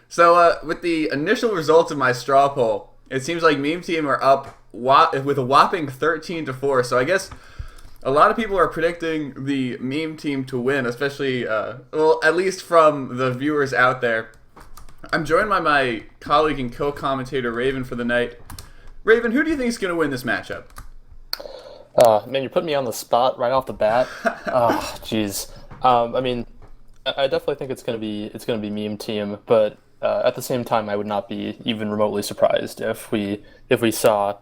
So with the initial results of my straw poll, it seems like Meme Team are up with a whopping 13-4. So I guess a lot of people are predicting the Meme Team to win, especially, well, at least from the viewers out there. I'm joined by my colleague and co-commentator Raven for the night. Raven, who do you think is going to win this matchup? Man, you're putting me on the spot right off the bat. Oh, jeez. I mean, I definitely think it's gonna be meme team, but at the same time, I would not be even remotely surprised if we saw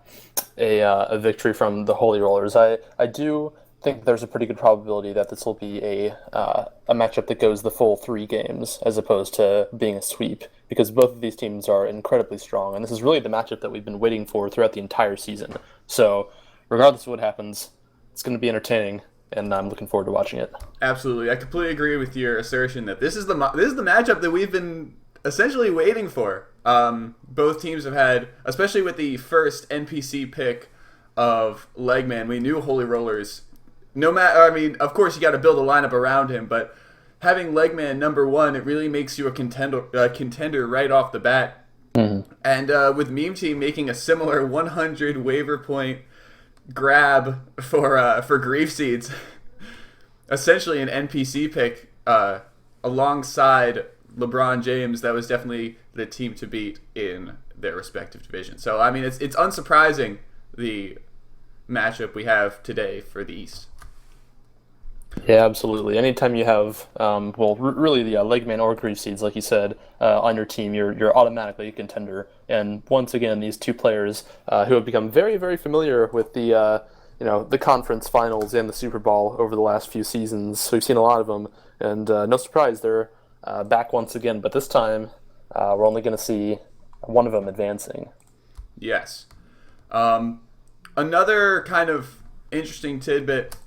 a victory from the Holy Rollers. I do think there's a pretty good probability that this will be a matchup that goes the full 3 games as opposed to being a sweep because both of these teams are incredibly strong, and this is really the matchup that we've been waiting for throughout the entire season. So, regardless of what happens, it's going to be entertaining, and I'm looking forward to watching it. Absolutely, I completely agree with your assertion that this is the matchup that we've been essentially waiting for. Both teams have had, especially with the first NPC pick of Legman, we knew Holy Rollers. No matter, I mean, of course you got to build a lineup around him, but having Legman number 1, it really makes you a contender right off the bat. Mm-hmm. And with Meme Team making a similar 100 waiver point grab for Grief Seeds, essentially an NPC pick alongside LeBron James, that was definitely the team to beat in their respective division. So I mean, it's unsurprising the matchup we have today for the East. Yeah, absolutely. Anytime you have, really the Legman or Grief Seeds, like you said, on your team, you're automatically a contender. And once again, these two players who have become very, very familiar with the conference finals and the Super Bowl over the last few seasons. So we've seen a lot of them, and no surprise, they're back once again. But this time, we're only going to see one of them advancing. Yes. Another kind of interesting tidbit.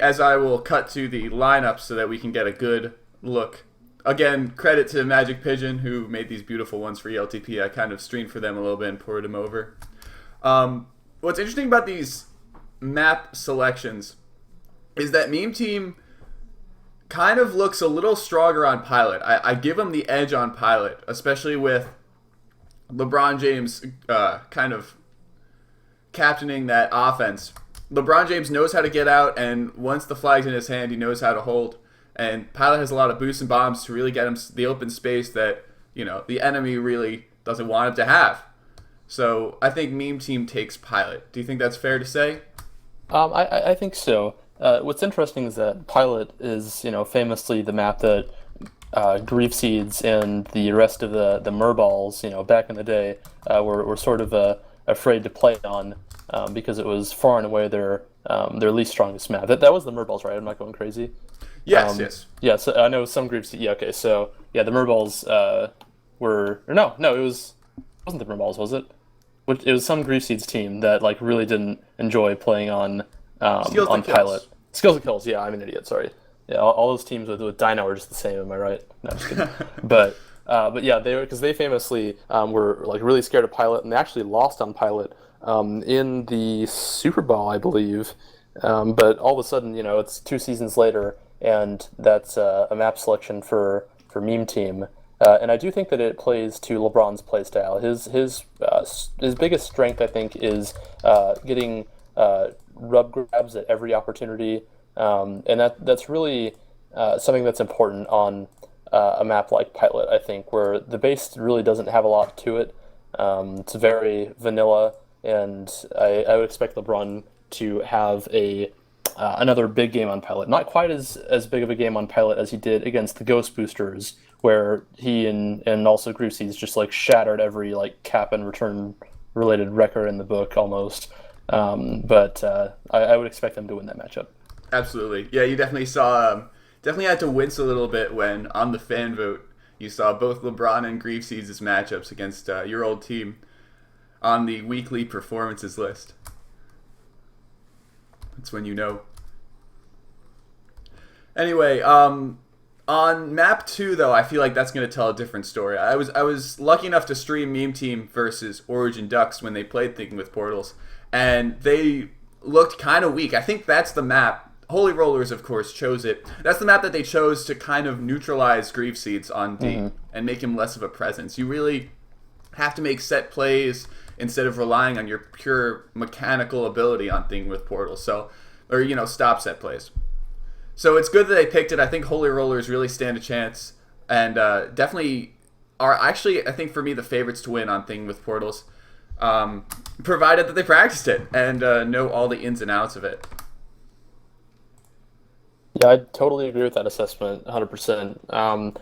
As I will cut to the lineup so that we can get a good look. Again, credit to Magic Pigeon who made these beautiful ones for ELTP. I kind of streamed for them a little bit and poured them over. What's interesting about these map selections is that Meme Team kind of looks a little stronger on Pilot. I give them the edge on Pilot, especially with LeBron James kind of captaining that offense. LeBron James knows how to get out, and once the flag's in his hand, he knows how to hold. And Pilot has a lot of boosts and bombs to really get him the open space that, the enemy really doesn't want him to have. So I think Meme Team takes Pilot. Do you think that's fair to say? I think so. What's interesting is that Pilot is, famously the map that Grief Seeds and the rest of the Murballs, back in the day, were sort of afraid to play on. Because it was far and away their least strongest map. That was the Murballs, right? I'm not going crazy. Yes, yes. Yeah, so I know some groups. Yeah, okay. So yeah, the Murballs were or no, it wasn't the Murballs, was it? It was some Grief Seeds team that really didn't enjoy playing on Pilot. Skills and Kills. Yeah, I'm an idiot. Sorry. Yeah, all those teams with Dino are just the same. Am I right? No, just kidding. But yeah, they famously were really scared of Pilot, and they actually lost on Pilot. In the Super Bowl, I believe. But all of a sudden, it's 2 seasons later, and that's a map selection for Meme Team. And I do think that it plays to LeBron's playstyle. His biggest strength, I think, is getting rub grabs at every opportunity, and that's really something that's important on a map like Pilot, I think, where the base really doesn't have a lot to it. It's very vanilla. And I would expect LeBron to have another big game on Pilot. Not quite as big of a game on Pilot as he did against the Ghost Boosters, where he and also Grief Seeds just shattered every cap and return related record in the book almost. But I would expect them to win that matchup. Absolutely. Yeah, you definitely saw definitely had to wince a little bit when on the fan vote you saw both LeBron and Grief Seeds' matchups against your old team on the weekly performances list. That's when you know. Anyway, on map 2 though, I feel like that's going to tell a different story. I was lucky enough to stream Meme Team versus Origin Ducks when they played Thinking with Portals, and they looked kind of weak. I think that's the map Holy Rollers, of course, chose it. That's the map that they chose to kind of neutralize Grief Seeds on D and make him less of a presence. You really have to make set plays instead of relying on your pure mechanical ability on Thinking with Portals. So, or, stop set plays. So it's good that they picked it. I think Holy Rollers really stand a chance and definitely are actually, I think, for me, the favorites to win on Thinking with Portals, provided that they practiced it and know all the ins and outs of it. Yeah, I totally agree with that assessment, 100%.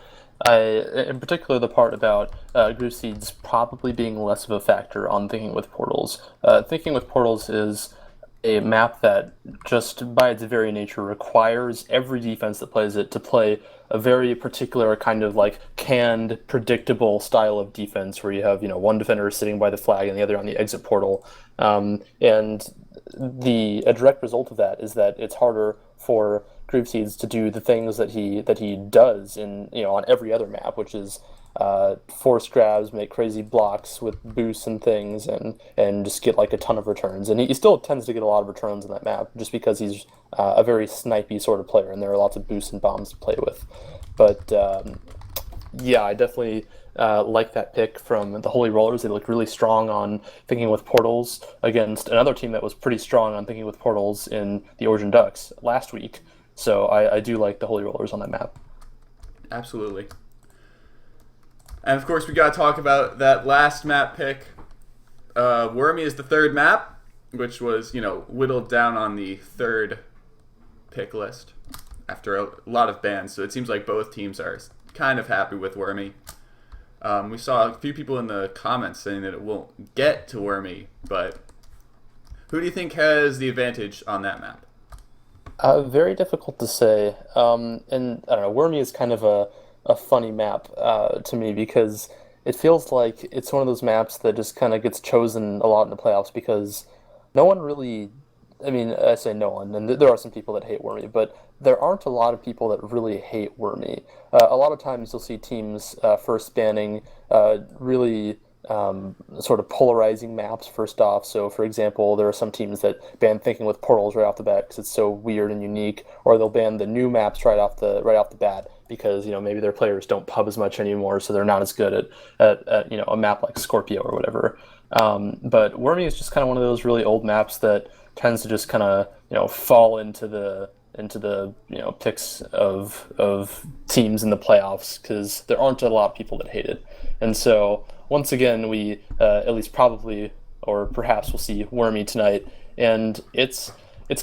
In particular, the part about Groove Seeds probably being less of a factor on Thinking with Portals. Thinking with Portals is a map that just by its very nature requires every defense that plays it to play a very particular kind of like canned, predictable style of defense where you have, one defender sitting by the flag and the other on the exit portal. And a direct result of that is that it's harder for Groove Seeds to do the things that he does in on every other map, which is force grabs, make crazy blocks with boosts and things, and just get like a ton of returns. And he still tends to get a lot of returns in that map just because he's a very snipey sort of player, and there are lots of boosts and bombs to play with. But yeah, I definitely like that pick from the Holy Rollers. They looked really strong on Thinking with Portals against another team that was pretty strong on Thinking with Portals in the Origin Ducks last week. So I do like the Holy Rollers on that map. Absolutely. And of course, we got to talk about that last map pick. Wormy is the third map, which was, whittled down on the third pick list after a lot of bans. So it seems like both teams are kind of happy with Wormy. We saw a few people in the comments saying that it won't get to Wormy, but who do you think has the advantage on that map? Very difficult to say. And I don't know, Wormy is kind of a funny map to me because it feels like it's one of those maps that just kind of gets chosen a lot in the playoffs because no one really, I say no one, and there are some people that hate Wormy, but there aren't a lot of people that really hate Wormy. A lot of times you'll see teams first banning really sort of polarizing maps first off. So, for example, there are some teams that ban Thinking with Portals right off the bat because it's so weird and unique, or they'll ban the new maps right off the bat because maybe their players don't pub as much anymore, so they're not as good at a map like Scorpio or whatever. But Wormy is just kind of one of those really old maps that tends to just kind of fall into the picks of teams in the playoffs because there aren't a lot of people that hate it, and so. Once again, we at least probably, or perhaps we'll see Wormy tonight, and it's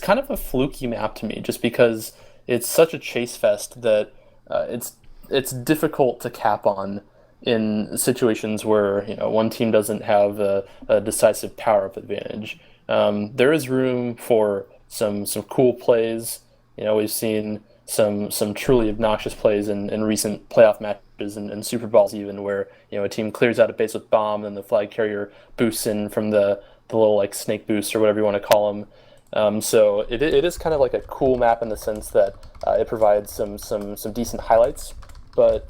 kind of a fluky map to me, just because it's such a chase fest that it's difficult to cap on in situations where one team doesn't have a decisive power-up advantage. There is room for some cool plays. We've seen some truly obnoxious plays in recent playoff matches and Super Bowls even, where a team clears out a base with bomb and the flag carrier boosts in from the little like snake boost or whatever you want to call them. So it is kind of like a cool map in the sense that it provides some decent highlights, but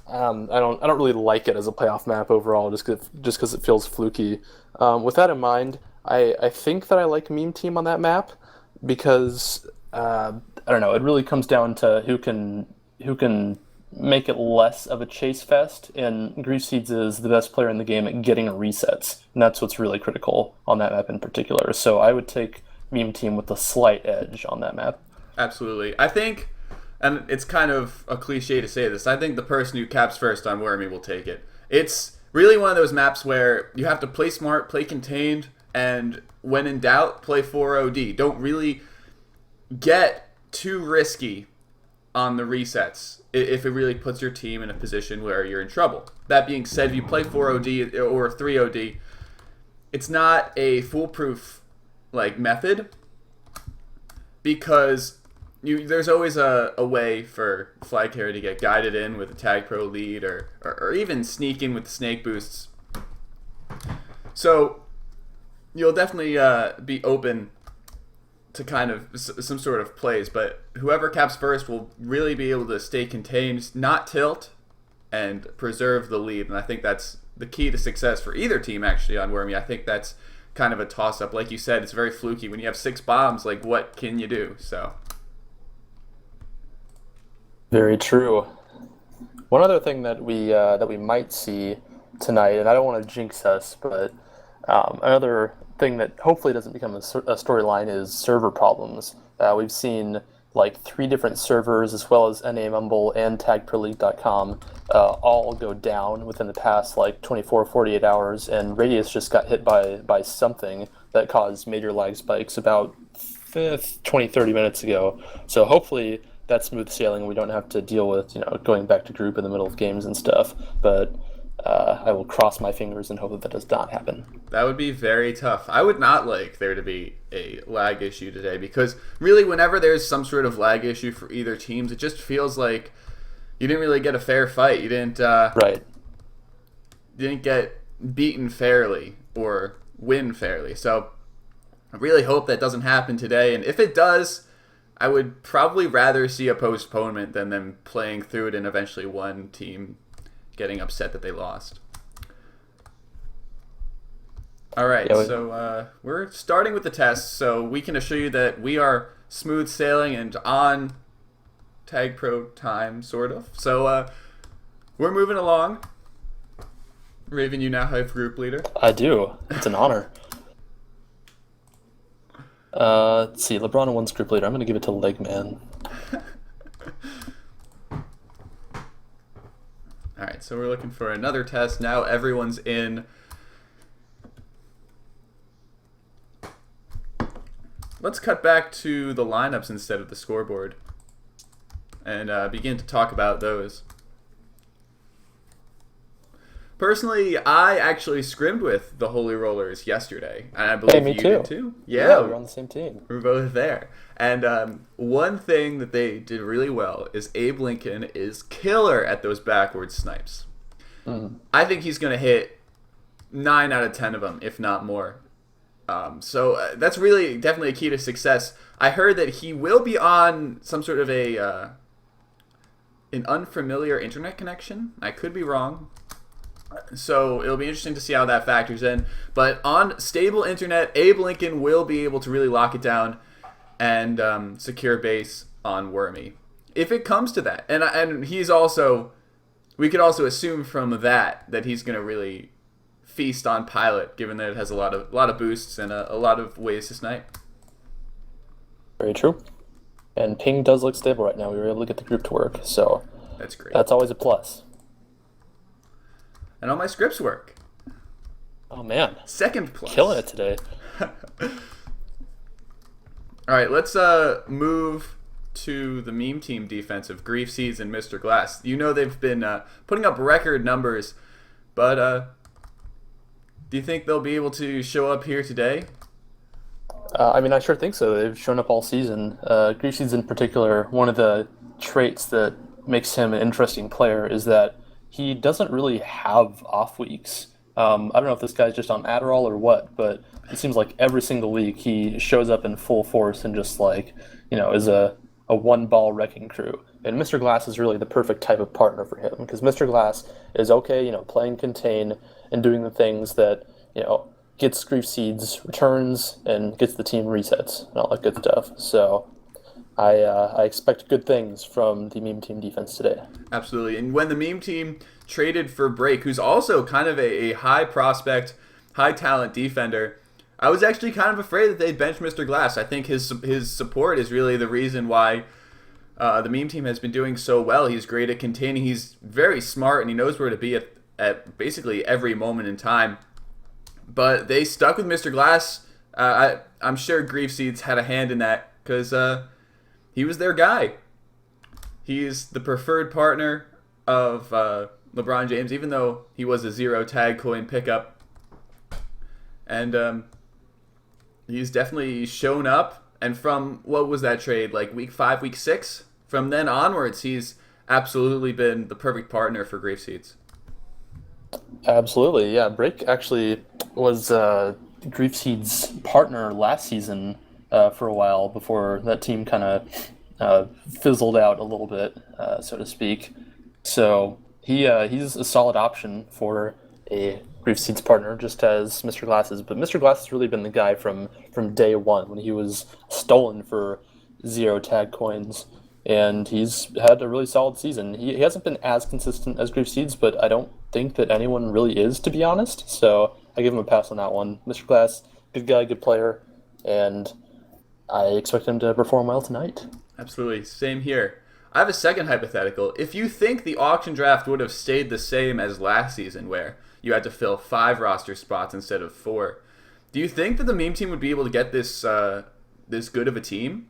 I don't really like it as a playoff map overall, just because it feels fluky. With that in mind, I think that I like Meme Team on that map because I don't know. It really comes down to who can make it less of a chase fest, and Grief Seeds is the best player in the game at getting resets, and that's what's really critical on that map in particular. So I would take Meme Team with a slight edge on that map. Absolutely. I think, and it's kind of a cliche to say this, I think the person who caps first on Wormy will take it. It's really one of those maps where you have to play smart, play contained, and when in doubt, play 4OD. Don't really get too risky on the resets if it really puts your team in a position where you're in trouble. That being said, if you play 4OD or 3OD, it's not a foolproof method because there's always a way for flag carrier to get guided in with a tag pro lead or even sneak in with the snake boosts. So you'll definitely be open to kind of some sort of plays, but whoever caps first will really be able to stay contained, not tilt, and preserve the lead. And I think that's the key to success for either team, actually, on Wormy. I think that's kind of a toss-up. Like you said, it's very fluky. When you have 6 bombs, what can you do? So Very true. One other thing that we might see tonight, and I don't want to jinx us, but another thing that hopefully doesn't become a storyline is server problems. We've seen like three different servers, as well as NA Mumble and TagProLeague.com, all go down within the past like 24, 48 hours, and Radius just got hit by something that caused major lag spikes about 20, 30 minutes ago. So hopefully that's smooth sailing. We don't have to deal with going back to group in the middle of games and stuff. But I will cross my fingers and hope that that does not happen. That would be very tough. I would not like there to be a lag issue today because really whenever there's some sort of lag issue for either teams, it just feels like you didn't really get a fair fight. You didn't Right. you didn't get beaten fairly or win fairly. So I really hope that doesn't happen today. And if it does, I would probably rather see a postponement than them playing through it and eventually one team getting upset that they lost. All right, Yeah, so we're starting with the test, so we can assure you that we are smooth sailing and on Tag Pro time, sort of. So we're moving along. Raven, you now have group leader. I do. It's an honor. Let's see. LeBron wins group leader. I'm going to give it to Legman. All right, so we're looking for another test. Now everyone's in. Let's cut back to the lineups instead of the scoreboard and begin to talk about those. Personally, I actually scrimmed with the Holy Rollers yesterday, and I believe me you too. did too. Yeah, we're on the same team. We're both there. And one thing that they did really well is Abe Lincoln is killer at those backwards snipes. I think he's going to hit 9 out of 10 of them, if not more. So that's really definitely a key to success. I heard that he will be on some sort of an unfamiliar internet connection. I could be wrong. So it'll be interesting to see how that factors in. But on stable internet, Abe Lincoln will be able to really lock it down and secure base on Wormy. If it comes to that. And he's also, we could also assume from that he's going to really feast on Pilot, given that it has a lot of boosts and a lot of ways to snipe. Very true. And ping does look stable right now. We were able to get the group to work, so That's great. that's always a plus. And all my scripts work. Oh man, Second plus. killing it today. All right, let's move to the meme team defense of Grief Seeds and Mr. Glass. You know they've been putting up record numbers, but do you think they'll be able to show up here today? I mean, I sure think so. They've shown up all season. Grief Seeds in particular, one of the traits that makes him an interesting player is that he doesn't really have off weeks. I don't know if this guy's just on Adderall or what, but it seems like every single week he shows up in full force and just is a one-ball wrecking crew. And Mr. Glass is really the perfect type of partner for him because Mr. Glass is okay, playing contain and doing the things that, gets Grief Seeds returns and gets the team resets and all that good stuff. So I expect good things from the meme team defense today. Absolutely. And when the meme team traded for Break, who's also kind of a high prospect, high talent defender, I was actually kind of afraid that they'd bench Mr. Glass. I think his support is really the reason why the meme team has been doing so well. He's great at containing. He's very smart, and he knows where to be at basically every moment in time. But they stuck with Mr. Glass. I'm sure Grief Seeds had a hand in that because he was their guy. He's the preferred partner of LeBron James, even though he was a 0 tag coin pickup. And he's definitely shown up. And from, what was that trade, like week 5, week 6? From then onwards, he's absolutely been the perfect partner for Grief Seeds. Absolutely, yeah. Break actually was Grief Seeds' partner last season for a while before that team kind of fizzled out a little bit, so to speak. So he's a solid option for a Grief Seeds partner, just as Mr. Glass is. But Mr. Glass has really been the guy from day one when he was stolen for 0 tag coins and he's had a really solid season. He hasn't been as consistent as Grief Seeds, but I don't think that anyone really is, to be honest. So I give him a pass on that one. Mr. Glass, good guy, good player, and I expect him to perform well tonight. Absolutely. Same here. I have a second hypothetical. If you think the auction draft would have stayed the same as last season, where you had to fill 5 roster spots instead of 4, do you think that the meme team would be able to get this this good of a team?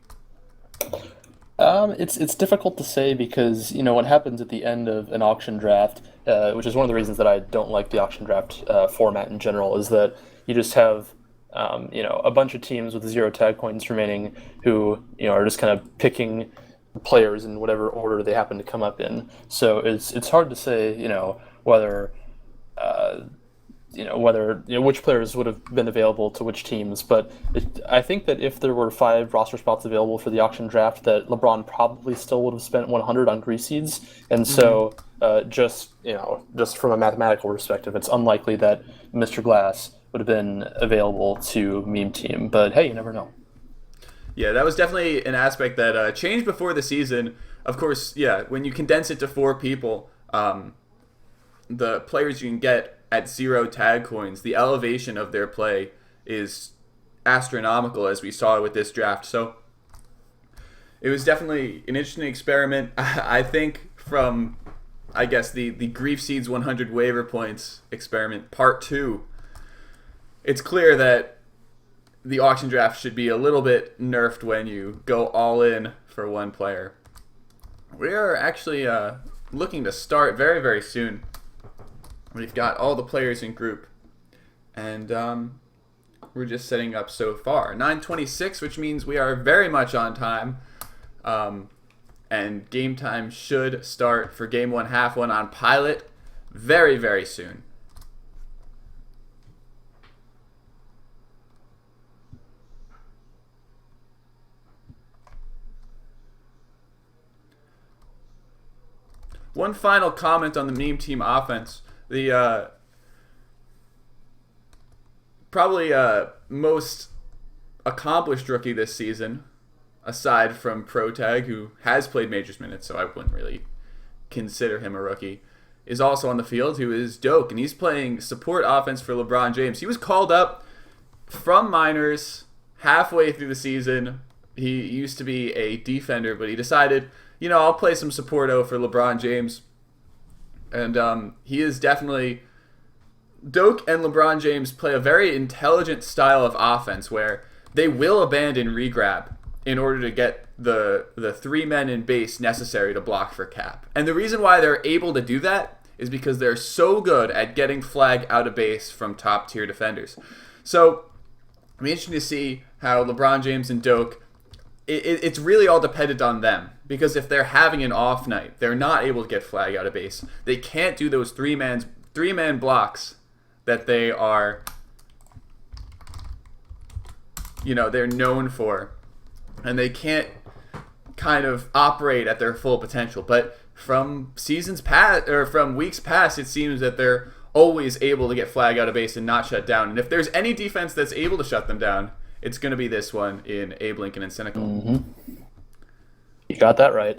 It's difficult to say because what happens at the end of an auction draft, which is one of the reasons that I don't like the auction draft format in general, is that you just have a bunch of teams with 0 tag coins remaining who are just kind of picking players in whatever order they happen to come up in. So it's hard to say whether which players would have been available to which teams. But I think that if there were 5 roster spots available for the auction draft, that LeBron probably still would have spent 100 on Grease Seeds. And so just from a mathematical perspective, it's unlikely that Mr. Glass would have been available to Meme Team. But hey, you never know. Yeah, that was definitely an aspect that changed before the season. Of course, yeah, when you condense it to 4 people, the players you can get at 0 tag coins, the elevation of their play is astronomical, as we saw with this draft. So it was definitely an interesting experiment. I think from, I guess, the Grief Seeds 100 waiver points experiment, part 2, it's clear that the auction draft should be a little bit nerfed when you go all in for one player. We are actually looking to start very, very soon. We've got all the players in group, and we're just setting up so far. 9:26, which means we are very much on time, and game time should start for Game 1, Half 1 on Pilot very, very soon. One final comment on the meme team offense. The probably most accomplished rookie this season, aside from Protag, who has played majors minutes, so I wouldn't really consider him a rookie, is also on the field, who is Doak, and he's playing support offense for LeBron James. He was called up from minors halfway through the season. He used to be a defender, but he decided, I'll play some supporto for LeBron James. And he is definitely... Doak and LeBron James play a very intelligent style of offense where they will abandon regrab in order to get the 3 men in base necessary to block for Cap. And the reason why they're able to do that is because they're so good at getting flag out of base from top-tier defenders. So it'll be interesting to see how LeBron James and Doak... It's really all dependent on them, because if they're having an off night, they're not able to get flag out of base. They can't do those three-man blocks that they are, they're known for, and they can't kind of operate at their full potential. But from seasons past, or from weeks past, it seems that they're always able to get flag out of base and not shut down. And if there's any defense that's able to shut them down, it's going to be this one in Abe Lincoln and Cynical. Mm-hmm. You got that right.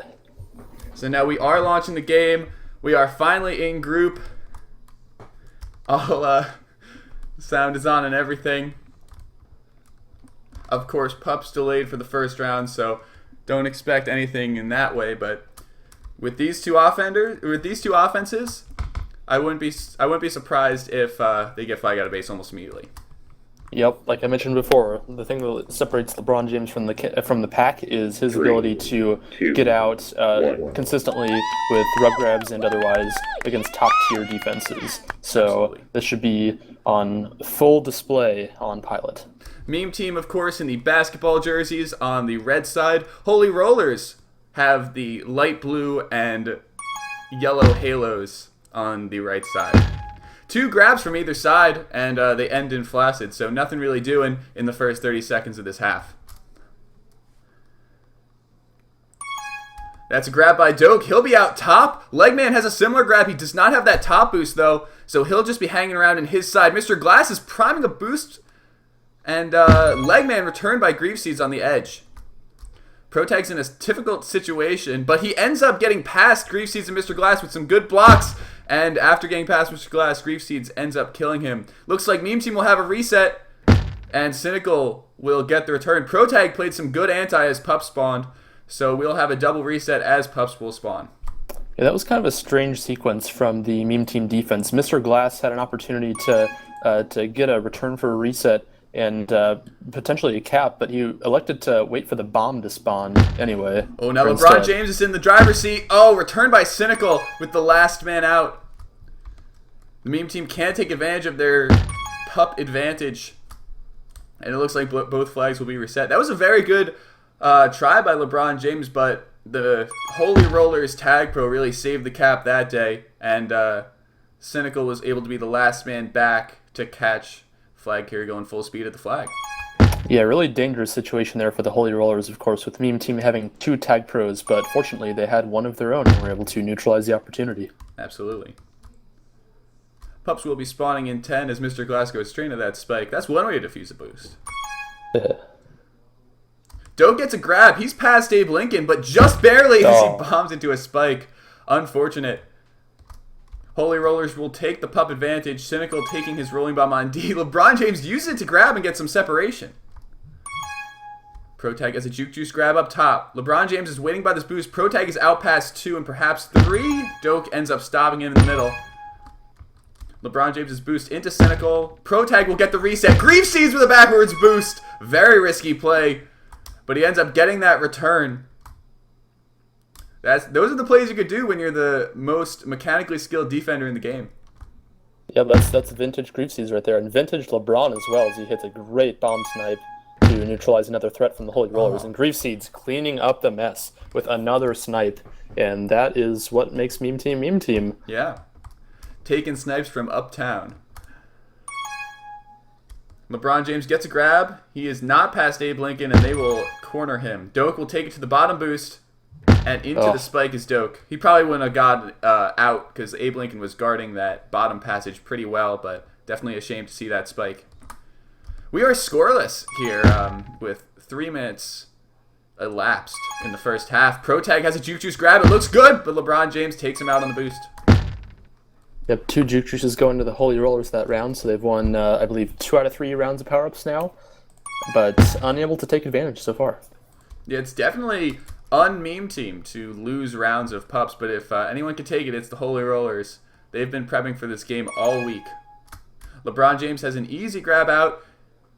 So now we are launching the game. We are finally in group. All sound is on and everything. Of course, Pup's delayed for the first round, so don't expect anything in that way. But with these two offenses, I wouldn't be surprised if they get flag out of base almost immediately. Yep, like I mentioned before, the thing that separates LeBron James from the pack is his ability to get out consistently with rub grabs and otherwise against top-tier defenses. So Absolutely. This should be on full display on Pilot. Meme team, of course, in the basketball jerseys on the red side. Holy Rollers have the light blue and yellow halos on the right side. 2 grabs from either side, and they end in flaccid, so nothing really doing in the first 30 seconds of this half. That's a grab by Doak. He'll be out top. Legman has a similar grab. He does not have that top boost, though, so he'll just be hanging around in his side. Mr. Glass is priming a boost, and Legman returned by Grief Seeds on the edge. Protag's in a difficult situation, but he ends up getting past Grief Seeds and Mr. Glass with some good blocks. And after getting past Mr. Glass, Grief Seeds ends up killing him. Looks like Meme Team will have a reset, and Cynical will get the return. Protag played some good anti as Pup spawned, so we'll have a double reset as Pups will spawn. Yeah, that was kind of a strange sequence from the Meme Team defense. Mr. Glass had an opportunity to get a return for a reset and potentially a cap, but he elected to wait for the bomb to spawn anyway. Oh, now LeBron James is in the driver's seat. Oh, returned by Cynical with the last man out. The Meme Team can't take advantage of their Pup advantage. And it looks like both flags will be reset. That was a very good try by LeBron James, but the Holy Rollers Tag Pro really saved the cap that day. And Cynical was able to be the last man back to catch flag carrier going full speed at the flag. Yeah, really dangerous situation there for the Holy Rollers, of course, with Meme Team having 2 tag pros, but fortunately they had one of their own and were able to neutralize the opportunity. Absolutely. Pups will be spawning in 10 as Mr. Glass goes straight into that spike. That's one way to defuse a boost. Doe gets a grab. He's past Abe Lincoln, but just barely as he bombs into a spike. Unfortunate. Holy Rollers will take the Pup advantage. Cynical taking his rolling bomb on D. LeBron James uses it to grab and get some separation. Protag has a Juke Juice grab up top. LeBron James is waiting by this boost. Protag is out past 2 and perhaps 3. Doke ends up stopping him in the middle. LeBron James' boost into Cynical. Protag will get the reset. Grief Seeds with a backwards boost. Very risky play, but he ends up getting that return. Those are the plays you could do when you're the most mechanically skilled defender in the game. Yeah, that's vintage Grief Seeds right there, and vintage LeBron as well, as he hits a great bomb snipe to neutralize another threat from the Holy Rollers. And Grief Seeds cleaning up the mess with another snipe, and that is what makes Meme Team Meme Team. Yeah. Taking snipes from uptown. LeBron James gets a grab. He is not past Abe Lincoln, and they will corner him. Doke will take it to the bottom boost, and into the spike is Doke. He probably wouldn't have got out because Abe Lincoln was guarding that bottom passage pretty well, but definitely a shame to see that spike. We are scoreless here with 3 minutes elapsed in the first half. Protag has a Juke Juice grab. It looks good, but LeBron James takes him out on the boost. Yep, 2 Juke Juices going to the Holy Rollers that round, so they've won, I believe, 2 out of 3 rounds of power-ups now, but unable to take advantage so far. Yeah, it's definitely un-Meme Team to lose rounds of Pups, but if anyone can take it, it's the Holy Rollers. They've been prepping for this game all week. LeBron James has an easy grab out.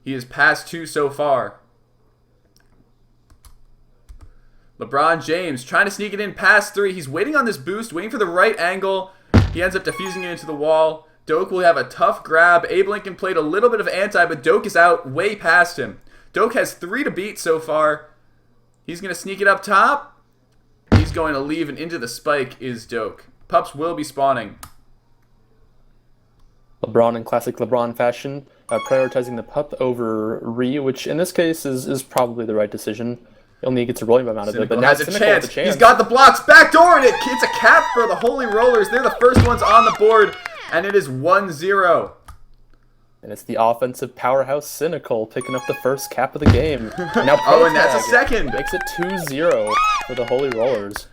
He is past 2 so far. LeBron James trying to sneak it in past 3. He's waiting on this boost, waiting for the right angle. He ends up defusing it into the wall. Doke will have a tough grab. Abe Lincoln played a little bit of anti, but Doke is out way past him. Doke has 3 to beat so far. He's going to sneak it up top. He's going to leave, and into the spike is Doke. Pups will be spawning. LeBron in classic LeBron fashion, prioritizing the Pup over Ree, which in this case is probably the right decision. He only gets a rolling amount of it, but now has a chance. He's got the blocks. Backdoor, and it's a cap for the Holy Rollers. They're the first ones on the board, and it is 1-0. And it's the offensive powerhouse Cynical picking up the first cap of the game. Now and that's a second. Makes it 2-0 for the Holy Rollers.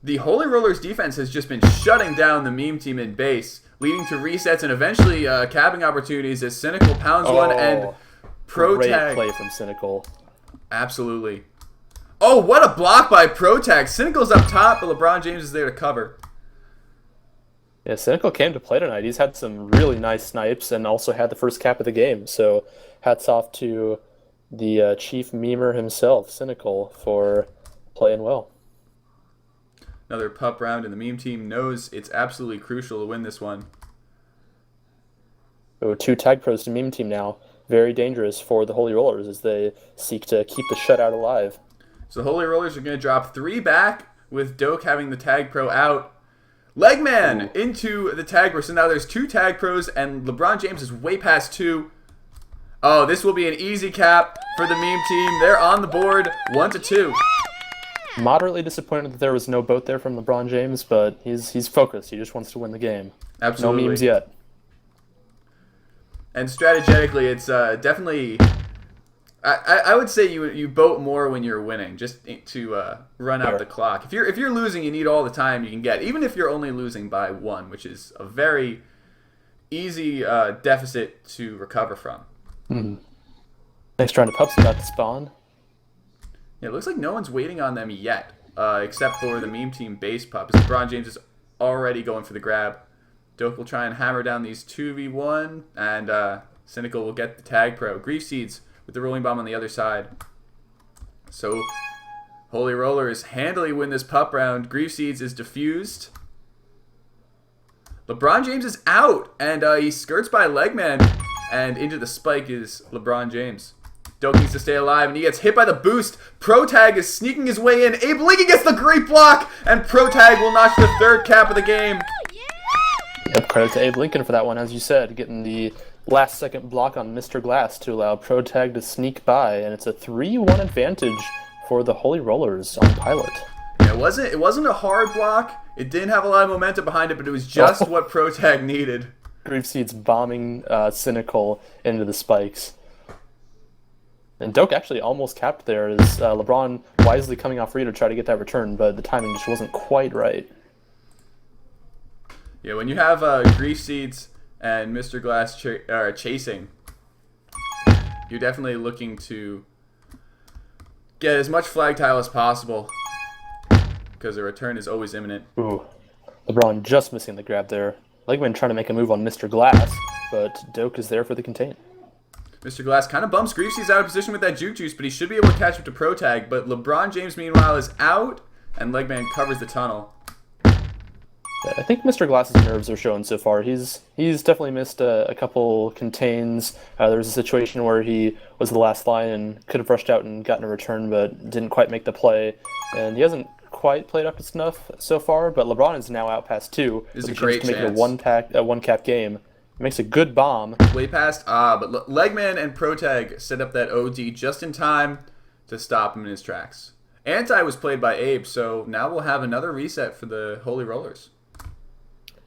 The Holy Rollers defense has just been shutting down the Meme Team in base, leading to resets and eventually capping opportunities as Cynical pounds one and Protag. Great play from Cynical. Absolutely. Oh, what a block by Protag. Cynical's up top, but LeBron James is there to cover. Yeah, Cynical came to play tonight. He's had some really nice snipes and also had the first cap of the game. So hats off to the chief memer himself, Cynical, for playing well. Another Pup round, and the Meme Team knows it's absolutely crucial to win this one. So 2 tag pros to Meme Team now. Very dangerous for the Holy Rollers as they seek to keep the shutout alive. So the Holy Rollers are going to drop 3 back with Doke having the tag pro out. Legman into the tag pro. So now there's 2 tag pros, and LeBron James is way past 2. Oh, this will be an easy cap for the Meme Team. They're on the board, 1-2. Moderately disappointed that there was no boat there from LeBron James, but he's focused. He just wants to win the game. Absolutely. No memes yet. And strategically, it's definitely... I would say you boat more when you're winning, just to run out Sure. the clock. If you're losing, you need all the time you can get, even if you're only losing by 1, which is a very easy deficit to recover from. Next round of pups about to spawn. Yeah, it looks like no one's waiting on them yet, except for the meme team base pup. As LeBron James is already going for the grab. Doak will try and hammer down these 2v1, and Cynical will get the tag pro. Grief Seeds with the rolling bomb on the other side. So Holy Rollers handily win this pup round. Grief Seeds is defused. LeBron James is out, and he skirts by Legman, and into the spike is LeBron James. Doak needs to stay alive, and he gets hit by the boost. Protag is sneaking his way in. Abe Lincoln gets the great block, and Protag will notch the 3rd cap of the game. Yep, credit to Abe Lincoln for that one, as you said, getting the last-second block on Mr. Glass to allow Protag to sneak by, and it's a 3-1 advantage for the Holy Rollers on Pilot. Yeah, it wasn't a hard block. It didn't have a lot of momentum behind it, but it was just what Protag needed. Grief Seeds bombing Cynical into the spikes. And Doak actually almost capped there as LeBron wisely coming off free to try to get that return, but the timing just wasn't quite right. Yeah, when you have Grief Seeds and Mr. Glass chasing, you're definitely looking to get as much flag tile as possible because the return is always imminent. Ooh, LeBron just missing the grab there. Legman trying to make a move on Mr. Glass, but Doak is there for the contain. Mr. Glass kind of bumps Grief Seeds out of position with that juke juice, but he should be able to catch up to Protag. But LeBron James, meanwhile, is out, and Legman covers the tunnel. I think Mr. Glass's nerves are showing so far. He's definitely missed a couple contains. There was a situation where he was the last line and could have rushed out and gotten a return, but didn't quite make the play. And he hasn't quite played up to snuff so far, but LeBron is now out past 2. This is a chance great to make it a chance. one-cap game. Makes a good bomb. Way past, but Legman and Protag set up that OD just in time to stop him in his tracks. Anti was played by Abe, so now we'll have another reset for the Holy Rollers.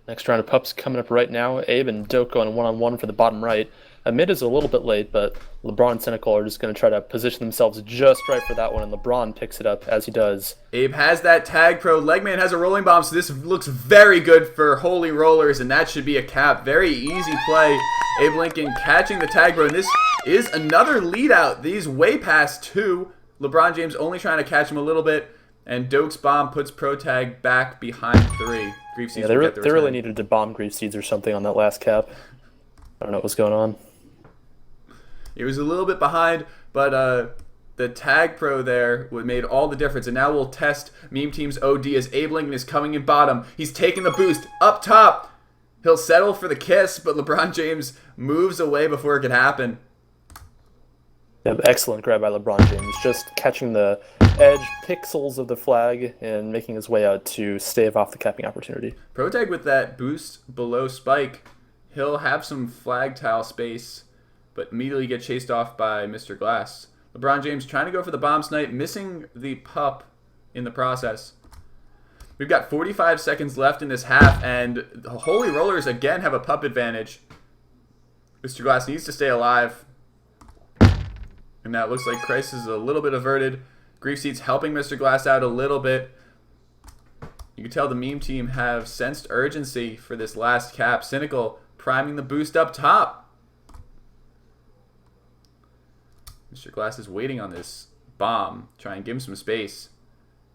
Next round of pups coming up right now. Abe and Doak going one-on-one for the bottom right. Mid is a little bit late, but LeBron and Cynical are just going to try to position themselves just right for that one, and LeBron picks it up as he does. Abe has that tag pro. Legman has a rolling bomb, so this looks very good for Holy Rollers, and that should be a cap. Very easy play. Abe Lincoln catching the tag pro, and this is another lead out. These way past 2. LeBron James only trying to catch him a little bit, and Doak's bomb puts Protag back behind 3. Grief Seeds Yeah, will get the they really return. needed to bomb Grief Seeds or something on that last cap. I don't know what was going on. It was a little bit behind, but the tag pro there made all the difference. And now we'll test Meme Team's OD as Abe Lincoln is coming in bottom. He's taking the boost up top. He'll settle for the kiss, but LeBron James moves away before it can happen. Yeah, excellent grab by LeBron James, just catching the edge pixels of the flag and making his way out to stave off the capping opportunity. Protag with that boost below spike. He'll have some flag tile space, but immediately get chased off by Mr. Glass. LeBron James trying to go for the bomb snipe, missing the pup in the process. We've got 45 seconds left in this half, and the Holy Rollers again have a pup advantage. Mr. Glass needs to stay alive. And now it looks like crisis is a little bit averted. Grief Seeds helping Mr. Glass out a little bit. You can tell the meme team have sensed urgency for this last cap. Cynical priming the boost up top. Mr. Glass is waiting on this bomb. Try and give him some space.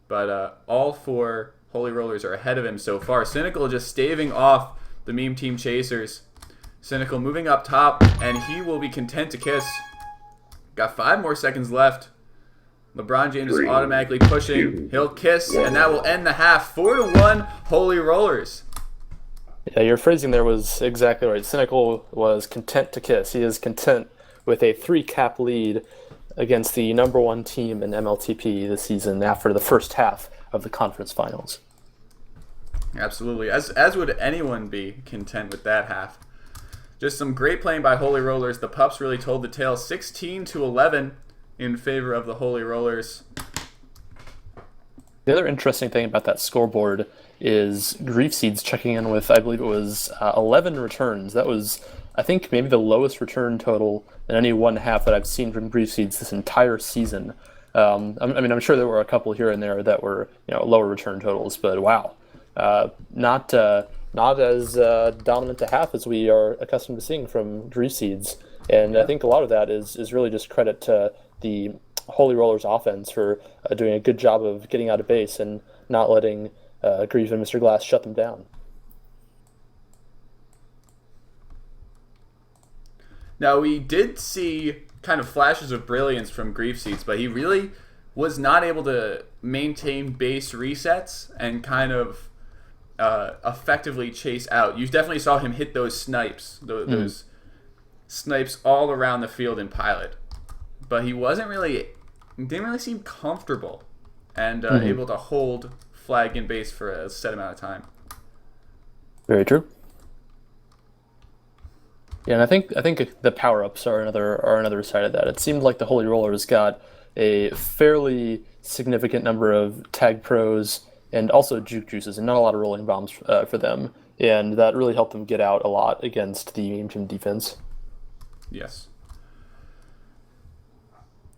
But all 4 Holy Rollers are ahead of him so far. Cynical just staving off the meme team chasers. Cynical moving up top, and he will be content to kiss. Got 5 more seconds left. LeBron James is automatically pushing. He'll kiss, and that will end the half. 4-1 Holy Rollers. Yeah, your phrasing there was exactly right. Cynical was content to kiss. He is content with a 3-cap lead against the number 1 team in MLTP this season after the first half of the conference finals. Absolutely. As would anyone be content with that half. Just some great playing by Holy Rollers. The Pups really told the tale. 16-11 in favor of the Holy Rollers. The other interesting thing about that scoreboard is Grief Seeds checking in with, I believe it was 11 returns. That was I think maybe the lowest return total in any one half that I've seen from Grief Seeds this entire season. I mean, I'm sure there were a couple here and there that were lower return totals, but wow, not as dominant a half as we are accustomed to seeing from Grief Seeds. And I think a lot of that is really just credit to the Holy Rollers offense for doing a good job of getting out of base and not letting Grief and Mr. Glass shut them down. Now, we did see kind of flashes of brilliance from Grief Seeds, but he really was not able to maintain base resets and kind of effectively chase out. You definitely saw him hit those snipes, those snipes all around the field in Pilot, but he didn't really seem comfortable and able to hold flag in base for a set amount of time. Very true. Yeah, and I think the power ups are another side of that. It seemed like the Holy Rollers got a fairly significant number of tag pros and also juke juices, and not a lot of rolling bombs for them, and that really helped them get out a lot against the meme team defense. Yes.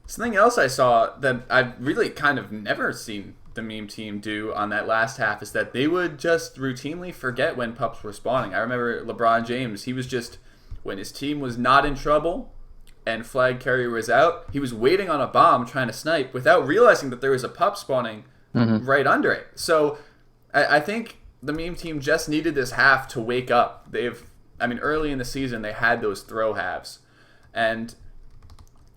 Something else I saw that I've really kind of never seen the meme team do on that last half is that they would just routinely forget when pups were spawning. I remember LeBron James, he was just, when his team was not in trouble and flag carrier was out, he was waiting on a bomb trying to snipe without realizing that there was a pup spawning right under it. So I think the meme team just needed this half to wake up. Early in the season they had those throw halves, and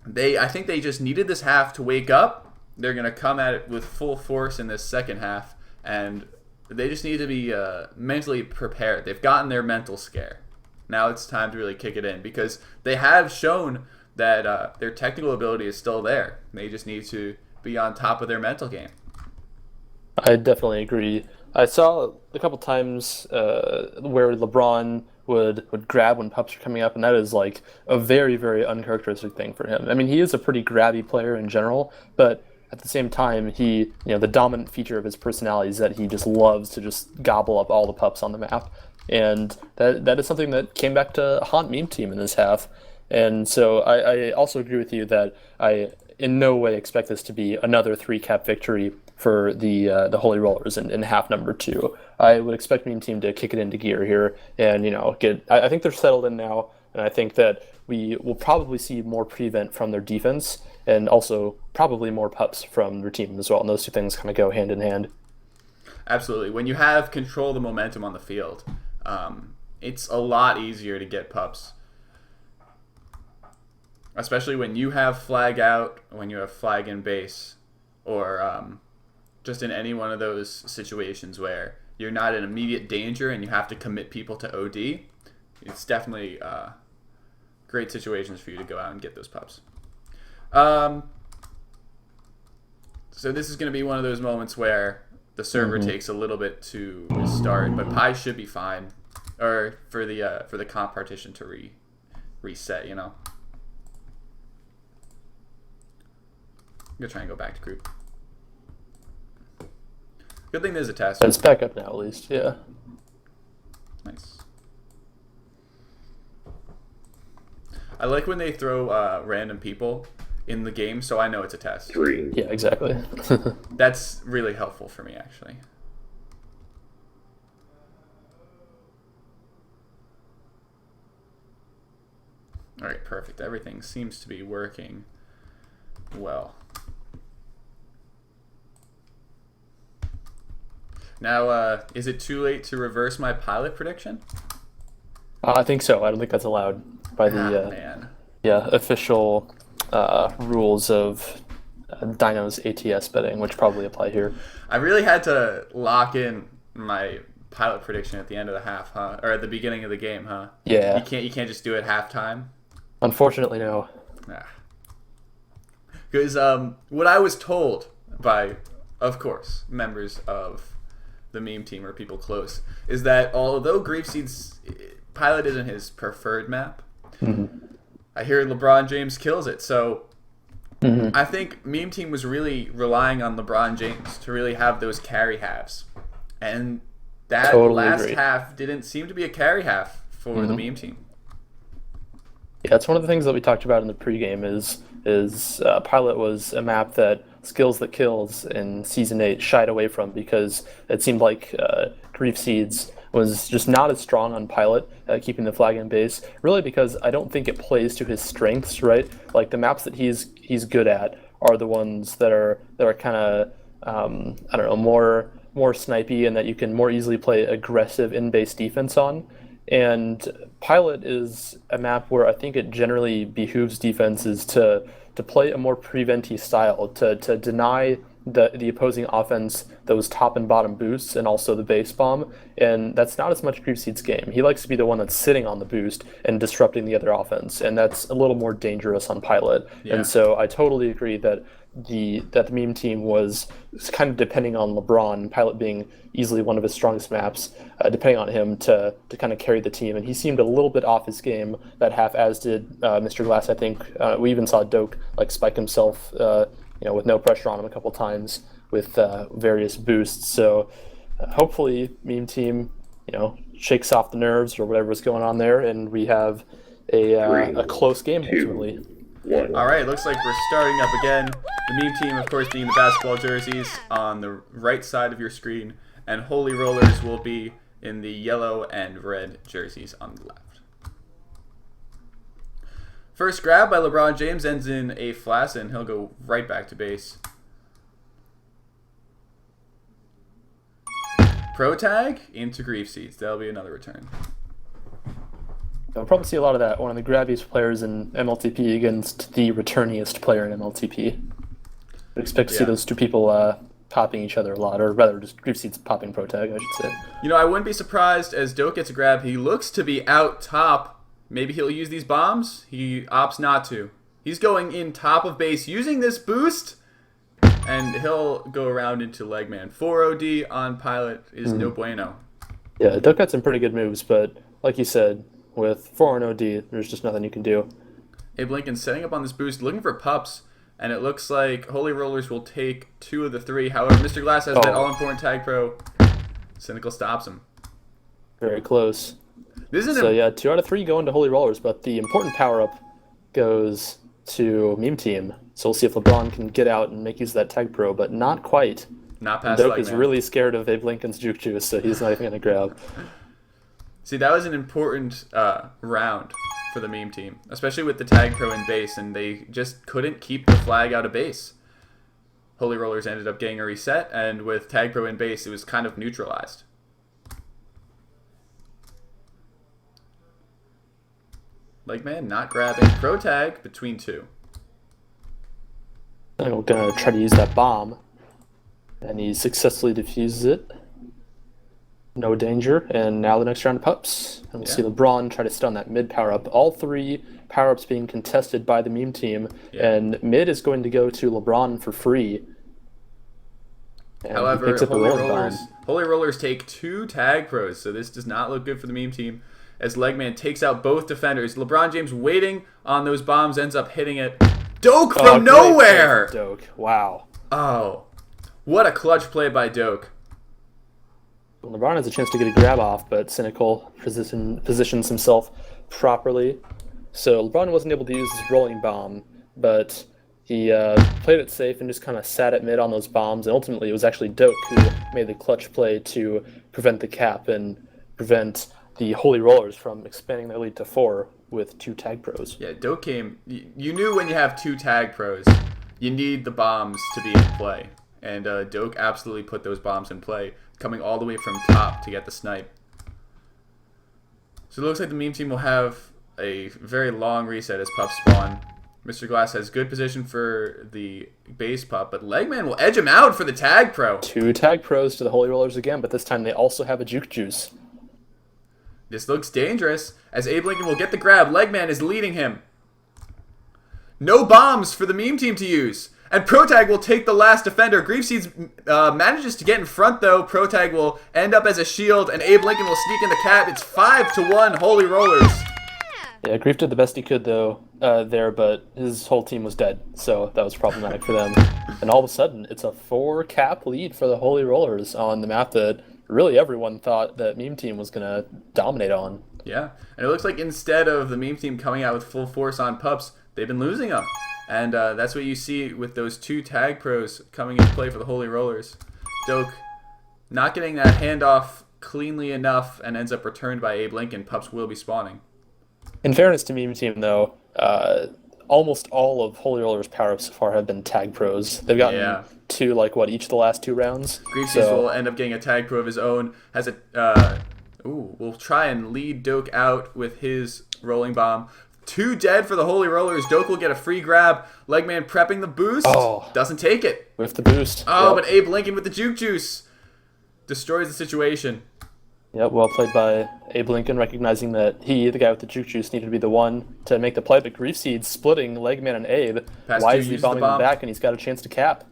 I think they just needed this half to wake up. They're going to come at it with full force in this second half, and they just need to be mentally prepared. They've gotten their mental scare. Now it's time to really kick it in, because they have shown that their technical ability is still there. They just need to be on top of their mental game. I definitely agree. I saw a couple times where LeBron would grab when pups are coming up, and that is like a very, very uncharacteristic thing for him. I mean, he is a pretty grabby player in general, but at the same time, the dominant feature of his personality is that he just loves to just gobble up all the pups on the map. And that is something that came back to haunt meme team in this half. And so I also agree with you that I in no way expect this to be another 3-cap victory for the Holy Rollers in half number 2. I would expect meme team to kick it into gear here and get. I think they're settled in now, and I think that we will probably see more prevent from their defense and also probably more pups from their team as well. And those two things kind of go hand in hand. Absolutely. When you have control of the momentum on the field, it's a lot easier to get pups. Especially when you have flag out, when you have flag in base, or just in any one of those situations where you're not in immediate danger and you have to commit people to OD. It's definitely great situations for you to go out and get those pups. So this is going to be one of those moments where the server takes a little bit to start, but Pi should be fine, or for the comp partition to reset. I'm gonna try and go back to group. Good thing there's a test. It's back up now, at least. Yeah. Nice. I like when they throw random people in the game, so I know it's a test. Yeah, exactly. That's really helpful for me, actually. All right, perfect. Everything seems to be working well. Now, is it too late to reverse my pilot prediction? I think so. I don't think that's allowed by the official rules of Dino's ATS betting, which probably apply here. I really had to lock in my pilot prediction at the end of the half, huh? Or at the beginning of the game, huh? Yeah. You can't just do it halftime. Unfortunately, no. Because what I was told by, of course, members of the meme team or people close, is that although Grief Seeds Pilot isn't his preferred map, I hear LeBron James kills it. So I think meme team was really relying on LeBron James to really have those carry halves, and that last half didn't seem to be a carry half for the meme team. Yeah, it's one of the things that we talked about in the pregame is Pilot was a map that Skills That Kills in Season 8 shied away from because it seemed like Grief Seeds was just not as strong on Pilot, keeping the flag in base, really because I don't think it plays to his strengths, right? Like the maps that he's good at are the ones that are kind of I don't know, more snipey and that you can more easily play aggressive in-base defense on. And Pilot is a map where I think it generally behooves defenses to play a more preventy style, to deny the opposing offense those top and bottom boosts and also the base bomb. And that's not as much Creepseed's game. He likes to be the one that's sitting on the boost and disrupting the other offense, and that's a little more dangerous on Pilot. Yeah. And so I totally agree that the meme team was kind of depending on LeBron, Pilot being easily one of his strongest maps, depending on him to kind of carry the team. And he seemed a little bit off his game that half, as did Mr. Glass. I think we even saw Doke like spike himself, with no pressure on him a couple times with various boosts. So hopefully, meme team, shakes off the nerves or whatever's going on there, and we have a close game ultimately. All right, looks like we're starting up again. The meme team, of course, being the basketball jerseys on the right side of your screen, and Holy Rollers will be in the yellow and red jerseys on the left. First grab by LeBron James ends in a flash, and he'll go right back to base. Pro tag into Grief Seeds. That'll be another return. I'll probably see a lot of that. One of the grabbiest players in MLTP against the returniest player in MLTP. I'd expect to see those two people popping each other a lot, or rather just Grief Seeds popping Pro Tag, I should say. I wouldn't be surprised as Doke gets a grab. He looks to be out top. Maybe he'll use these bombs. He opts not to. He's going in top of base using this boost, and he'll go around into Legman. 4 OD on Pilot is no bueno. Yeah, Doke got some pretty good moves, but like you said, with 4 and OD, there's just nothing you can do. Abe Lincoln setting up on this boost, looking for pups, and it looks like Holy Rollers will take 2 of the 3. However, Mr. Glass has that all-important tag pro. Cynical stops him. Very close. This is 2 out of 3 going to Holy Rollers, but the important power-up goes to Meme Team. So we'll see if LeBron can get out and make use of that tag pro, but not quite. Not past Doke is really scared of Abe Lincoln's juke juice, so he's not even going to grab. See, that was an important round for the meme team, especially with the tag pro in base, and they just couldn't keep the flag out of base. Holy Rollers ended up getting a reset, and with tag pro in base, it was kind of neutralized. Legman not grabbing pro tag between 2. I'm going to try to use that bomb, and he successfully defuses it. No danger, and now the next round of pups. And we'll see LeBron try to stun that mid power-up. All 3 power-ups being contested by the meme team, and mid is going to go to LeBron for free. And however, Holy Rollers take 2 tag pros, so this does not look good for the meme team as Legman takes out both defenders. LeBron James waiting on those bombs, ends up hitting it. Doke from nowhere! Doke, wow. Oh, what a clutch play by Doke. LeBron has a chance to get a grab off, but Cynical positions himself properly. So LeBron wasn't able to use his rolling bomb, but he played it safe and just kind of sat at mid on those bombs. And ultimately, it was actually Doke who made the clutch play to prevent the cap and prevent the Holy Rollers from expanding their lead to 4 with 2 tag pros. Yeah, Doke came. You knew when you have 2 tag pros, you need the bombs to be in play. And Doke absolutely put those bombs in play, coming all the way from top to get the snipe. So it looks like the meme team will have a very long reset as pups spawn. Mr. Glass has good position for the base pup, but Legman will edge him out for the tag pro. 2 tag pros to the Holy Rollers again, but this time they also have a juke juice. This looks dangerous as Abe Lincoln will get the grab. Legman is leading him. No bombs for the meme team to use. And Protag will take the last defender. Grief Seeds manages to get in front, though. Protag will end up as a shield, and Abe Lincoln will sneak in the cap. It's 5-1 Holy Rollers. Yeah, Grief did the best he could, though, there, but his whole team was dead, so that was problematic for them. And all of a sudden, it's a 4-cap lead for the Holy Rollers on the map that really everyone thought that Meme Team was going to dominate on. Yeah, and it looks like instead of the meme team coming out with full force on pups, they've been losing them. And that's what you see with those two tag pros coming into play for the Holy Rollers. Doak not getting that handoff cleanly enough and ends up returned by Abe Lincoln. Pups will be spawning. In fairness to meme team, though, almost all of Holy Roller's power-ups so far have been tag pros. They've gotten two, like, what, each of the last 2 rounds? Griefseeds will end up getting a tag pro of his own. Has a... will try and lead Doak out with his rolling bomb. 2 dead for the Holy Rollers. Doak will get a free grab. Legman prepping the boost. Oh. Doesn't take it. With the boost. Oh, but Abe Lincoln with the juke juice destroys the situation. Yep, well played by Abe Lincoln, recognizing that he, the guy with the juke juice, needed to be the one to make the play. But Griefseed splitting Legman and Abe, wisely bombing them back, and he's got a chance to cap.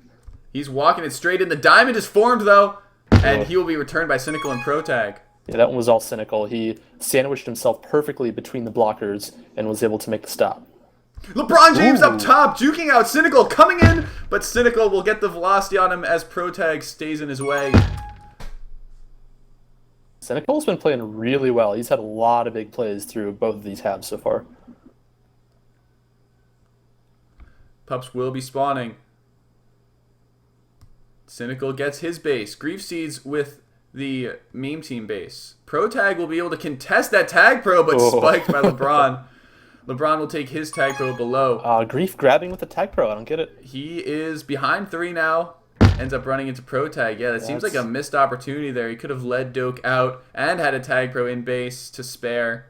He's walking it straight in. The diamond is formed, though, and he will be returned by Cynical and Protag. Yeah, that one was all Cynical. He sandwiched himself perfectly between the blockers and was able to make the stop. LeBron James up top, juking out Cynical, coming in, but Cynical will get the velocity on him as Protag stays in his way. Cynical's been playing really well. He's had a lot of big plays through both of these halves so far. Pups will be spawning. Cynical gets his base. Griefseeds with the meme team base. Protag will be able to contest that tag pro, but spiked by LeBron. LeBron will take his tag pro below. Grief grabbing with the tag pro. I don't get it. He is behind 3 now. Ends up running into Protag. Yeah, that seems like a missed opportunity there. He could have led Doak out and had a tag pro in base to spare.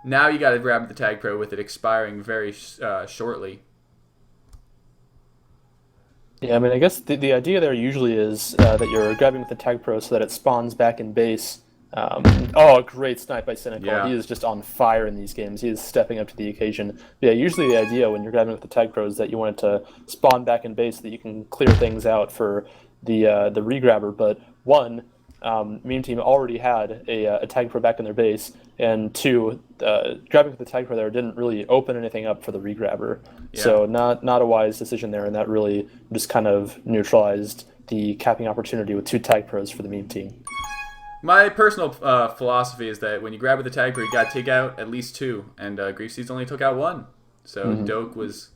Now you got to grab the tag pro with it expiring very shortly. Yeah, I mean, I guess the idea there usually is that you're grabbing with the tag pro so that it spawns back in base. Great snipe by Cynical. Yeah. He is just on fire in these games. He is stepping up to the occasion. But yeah, usually the idea when you're grabbing with the tag pro is that you want it to spawn back in base so that you can clear things out for the regrabber. But one, meme team already had a tag pro back in their base, and 2, grabbing with the tag pro there didn't really open anything up for the regrabber. Yeah. So not a wise decision there, and that really just kind of neutralized the capping opportunity with 2 tag pros for the meme team. My personal philosophy is that when you grab with the tag pro, you got to take out at least 2, and Griefseeds only took out 1. So Doak was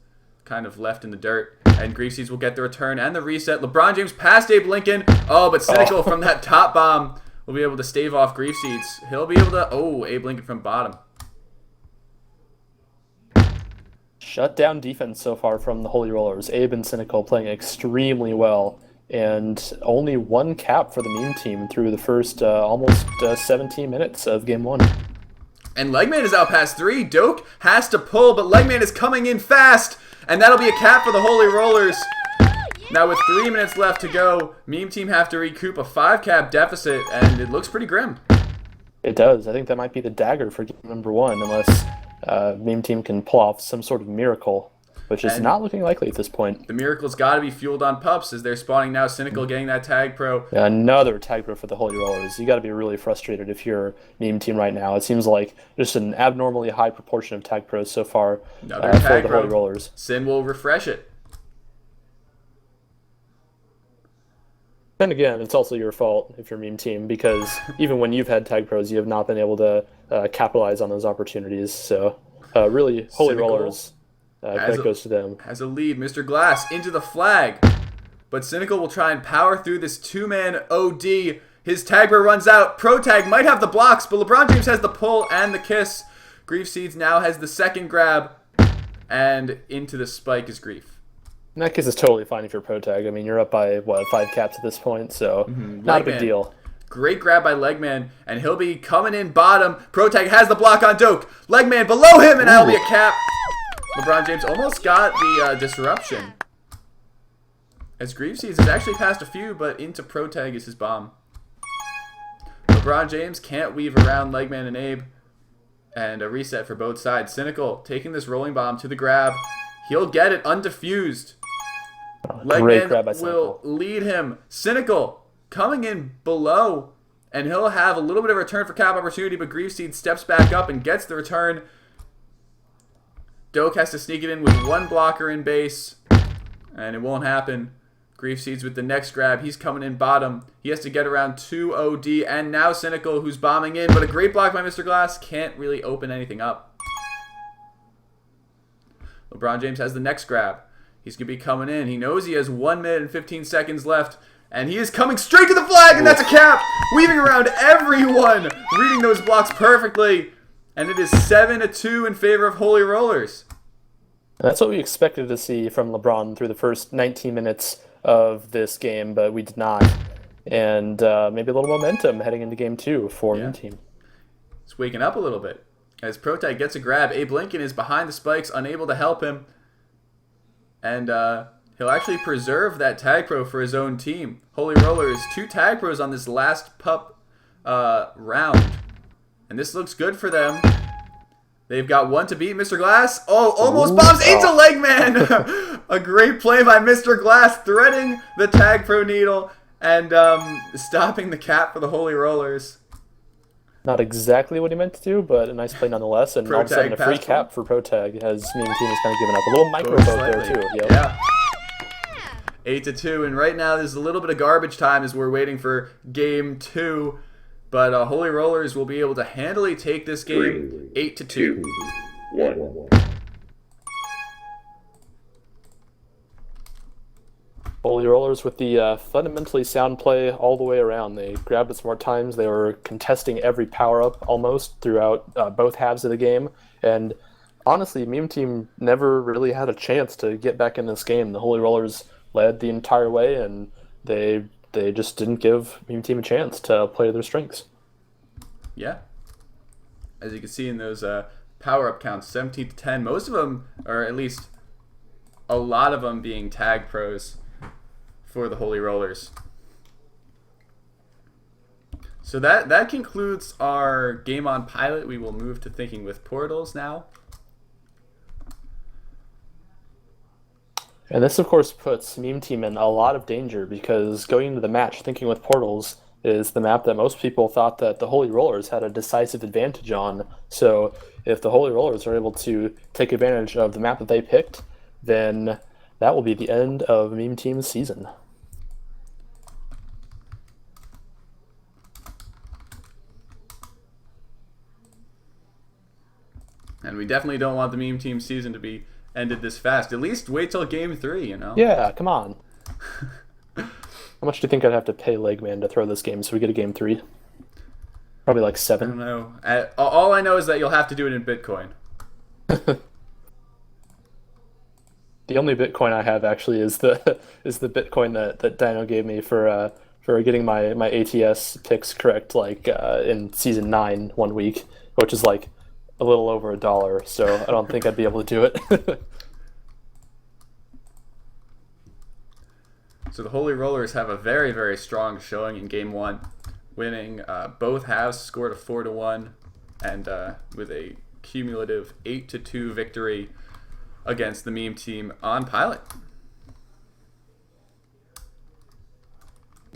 kind of left in the dirt, and Griefseeds will get the return and the reset. LeBron James past Abe Lincoln. Oh, but Cynical from that top bomb will be able to stave off Griefseeds. He'll be able to... Oh, Abe Lincoln from bottom. Shut down defense so far from the Holy Rollers. Abe and Cynical playing extremely well. And only 1 cap for the meme team through the first almost 17 minutes of game 1. And Legman is out past 3. Doak has to pull, but Legman is coming in fast. And that'll be a cap for the Holy Rollers. Now with 3 minutes left to go, meme team have to recoup a 5 cap deficit, and it looks pretty grim. It does. I think that might be the dagger for game number 1, unless meme team can pull off some sort of miracle, which is not looking likely at this point. The miracle's got to be fueled on pups as they're spawning now. Cynical getting that tag pro. Yeah, another tag pro for the Holy Rollers. You got to be really frustrated if you're meme team right now. It seems like just an abnormally high proportion of tag pros so far for the Holy Rollers. Sin will refresh it. And again, it's also your fault if you're meme team, because even when you've had tag pros, you have not been able to capitalize on those opportunities. So really, Holy Rollers... credit goes to them. Has a lead. Mr. Glass into the flag. But Cynical will try and power through this 2-man OD. His tag pro runs out. Protag might have the blocks, but LeBron James has the pull and the kiss. Griefseeds now has the second grab. And into the spike is Grief. In that case, it's totally fine if you're Protag. I mean, you're up by, 5 caps at this point, so not a big deal. Great grab by Legman, and he'll be coming in bottom. Protag has the block on Doak. Legman below him, and that'll be a cap. LeBron James almost got the disruption. As Griefseeds has actually passed a few, but into Protag is his bomb. LeBron James can't weave around Legman and Abe. And a reset for both sides. Cynical taking this rolling bomb to the grab. He'll get it undefused. Legman will lead him. Cynical coming in below. And he'll have a little bit of a return for cap opportunity, but Griefseed steps back up and gets the return. Doak has to sneak it in with 1 blocker in base, and it won't happen. Grief Seeds with the next grab. He's coming in bottom. He has to get around 2 OD. And now Cynical, who's bombing in. But a great block by Mr. Glass. Can't really open anything up. LeBron James has the next grab. He's going to be coming in. He knows he has 1 minute and 15 seconds left. And he is coming straight to the flag. And that's a cap. Weaving around everyone. Reading those blocks perfectly. And it is 7-2 in favor of Holy Rollers. And that's what we expected to see from LeBron through the first 19 minutes of this game, but we did not. And maybe a little momentum heading into game 2 for Meme Team. It's waking up a little bit. As Protag gets a grab, Abe Lincoln is behind the spikes, unable to help him. And he'll actually preserve that tag pro for his own team. Holy Rollers, 2 tag pros on this last pup round. And this looks good for them. They've got 1 to beat. Mr. Glass, almost bombs into leg man. A great play by Mr. Glass, threading the tag pro needle and stopping the cap for the Holy Rollers. Not exactly what he meant to do, but a nice play nonetheless. And all of a sudden, a free cap for Protag as Meme Team has kind of given up. A little micro vote there too. Yep. Yeah. 8-2, and right now there's a little bit of garbage time as we're waiting for game 2. But Holy Rollers will be able to handily take this game 8-2. 2, 1. Holy Rollers with the fundamentally sound play all the way around. They grabbed it some more times. They were contesting every power-up almost throughout both halves of the game. And honestly, Meme Team never really had a chance to get back in this game. The Holy Rollers led the entire way, and they just didn't give Meme Team a chance to play their strengths. Yeah. As you can see in those power-up counts, 17-10. Most of them, or at least a lot of them, being tag pros for the Holy Rollers. So that concludes our game on Pilot. We will move to Thinking with Portals now. And this, of course, puts Meme Team in a lot of danger because going into the match, Thinking with Portals is the map that most people thought that the Holy Rollers had a decisive advantage on. So if the Holy Rollers are able to take advantage of the map that they picked, then that will be the end of Meme Team's season. And we definitely don't want the Meme Team season to be ended this fast. At least wait till game 3, you know? Yeah, come on. How much do you think I'd have to pay Legman to throw this game so we get a game 3? Probably like 7. I don't know. All I know is that you'll have to do it in Bitcoin. The only Bitcoin I have actually is the Bitcoin that Dino gave me for getting my ATS picks correct in season 9 1 week, which is like a little over $1. So I don't think I'd be able to do it. So the Holy Rollers have a very, very strong showing in game 1, winning both halves, scored a 4-1, and with a cumulative 8-2 victory against the Meme Team on Pilot.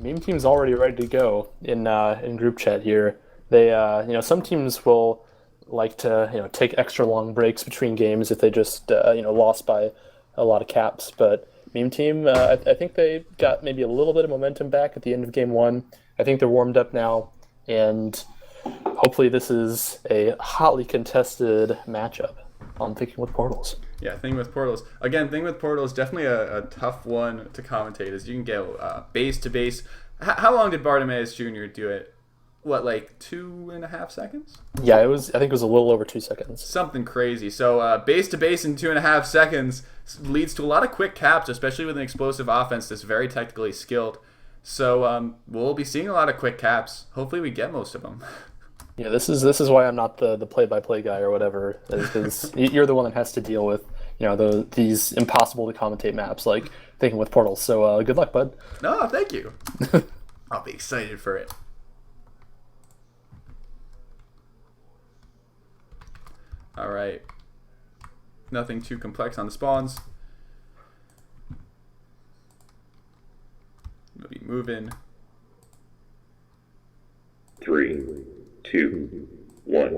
Meme Team's already ready to go in group chat here. They some teams will like to take extra long breaks between games if they just lost by a lot of caps, but Meme Team, I think they got maybe a little bit of momentum back at the end of game 1. I think they're warmed up now, and hopefully this is a hotly contested matchup on Thinking with Portals. Yeah, Thinking with Portals. Again, Thinking with Portals, definitely a tough one to commentate, as you can get base to base. How long did Bartimaeus Jr. do it? What, like 2.5 seconds? Yeah, I think it was a little over 2 seconds. Something crazy. So base to base in 2.5 seconds leads to a lot of quick caps, especially with an explosive offense that's very technically skilled. So we'll be seeing a lot of quick caps. Hopefully we get most of them. Yeah, this is why I'm not the play-by-play guy or whatever, because you're the one that has to deal with these impossible to commentate maps like Thinking with Portals. So good luck, bud. No, thank you. I'll be excited for it. All right. Nothing too complex on the spawns. We'll be moving. 3, 2, 1.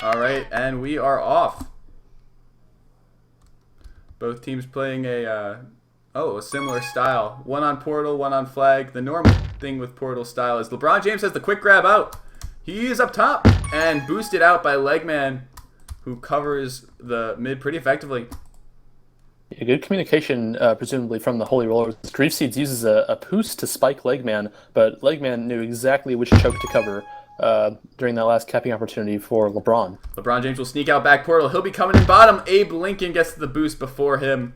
All right, and we are off. Both teams playing a similar style. One on portal, one on flag. The normal thing with portal style is LeBron James has the quick grab out. He is up top and boosted out by Legman, who covers the mid pretty effectively. Yeah, good communication, presumably from the Holy Rollers. Grief Seeds uses a boost to spike Legman, but Legman knew exactly which choke to cover during that last capping opportunity for LeBron. LeBron James will sneak out back portal. He'll be coming in bottom. Abe Lincoln gets the boost before him,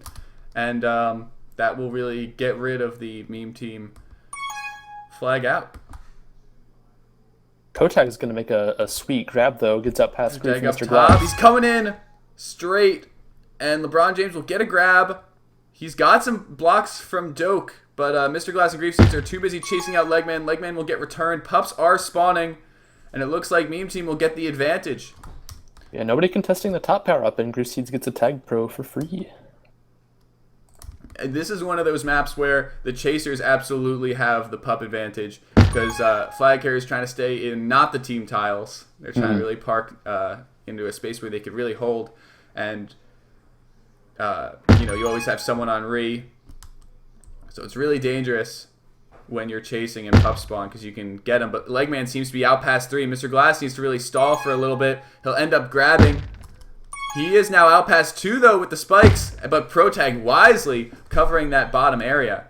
and that will really get rid of the meme team flag out. Protag is going to make a sweet grab, though. Gets up past Grief and Mr. Top. Glass. He's coming in straight, and LeBron James will get a grab. He's got some blocks from Doke, but Mr. Glass and Grief Seeds are too busy chasing out Legman. Legman will get returned. Pups are spawning, and it looks like meme team will get the advantage. Yeah, nobody contesting the top power up, and Grief Seeds gets a tag pro for free. And this is one of those maps where the chasers absolutely have the pup advantage, because flag carriers trying to stay in not the team tiles. They're trying to really park into a space where they could really hold, and you always have someone on re, so it's really dangerous when you're chasing and pup spawn because you can get him. But Legman seems to be out past 3. Mr. Glass needs to really stall for a little bit. He'll end up grabbing. He is now out past 2 though with the spikes, but Protag wisely covering that bottom area.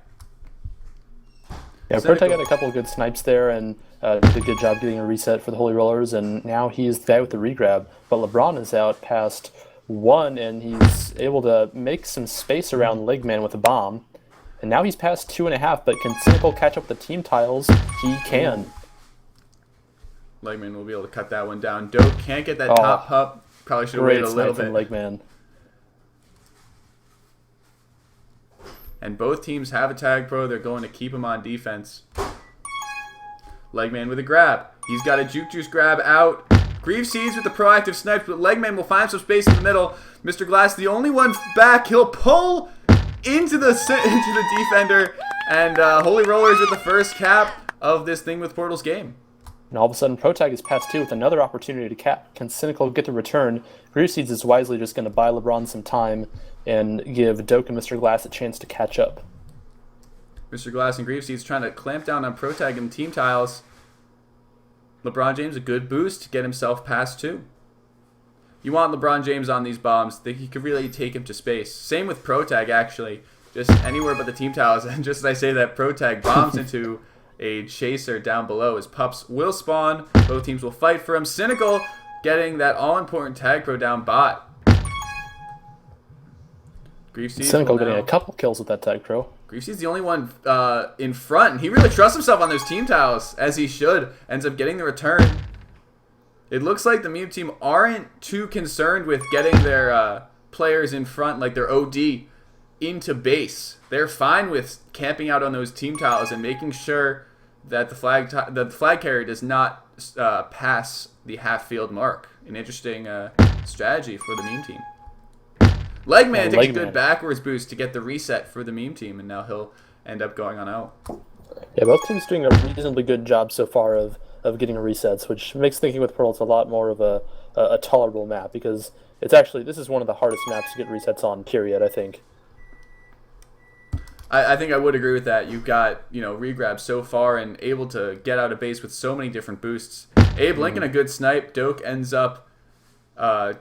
Yeah, Protag had a couple of good snipes there and did a good job getting a reset for the Holy Rollers, and now he's the guy with the regrab. But LeBron is out past 1, and he's able to make some space around Legman with a bomb. And now he's past 2.5, but can Cynical catch up with the team tiles? He can. Legman will be able to cut that one down. Dope can't get that top pup. Probably should have waited a little bit. Great snipe from Legman. And both teams have a tag pro. They're going to keep him on defense. Legman with a grab. He's got a Juke Juice grab out. Grief Seeds with the proactive snipes, but Legman will find some space in the middle. Mr. Glass, the only one back. He'll pull into the defender. And Holy Rollers with the first cap of this Thing with Portals game. And all of a sudden, Protag is past 2 with another opportunity to cap. Can Cynical get the return? Grief Seeds is wisely just going to buy LeBron some time and give Doke and Mr. Glass a chance to catch up. Mr. Glass and Grief Seeds trying to clamp down on Protag and team tiles. LeBron James a good boost to get himself past 2. You want LeBron James on these bombs. He could really take him to space. Same with Protag, actually. Just anywhere but the team tiles. And just as I say that, Protag bombs into a chaser down below. His pups will spawn. Both teams will fight for him. Cynical getting that all-important tag pro down bot. Grief Seeds Cynical getting a couple kills with that tag pro. Grief Seeds the only one in front, and he really trusts himself on those team tiles, as he should. Ends up getting the return. It looks like the meme team aren't too concerned with getting their players in front, like their OD, into base. They're fine with camping out on those team tiles and making sure that the flag carrier does not pass the half-field mark. An interesting strategy for the meme team. Legman takes a good backwards boost to get the reset for the meme team, and now he'll end up going on out. Yeah, both teams doing a reasonably good job so far of getting resets, which makes Thinking with Portals a lot more of a tolerable map, because it's actually, this is one of the hardest maps to get resets on, period, I think. I think I would agree with that. You've got, regrab so far and able to get out of base with so many different boosts. Abe Lincoln, a good snipe. Doke ends up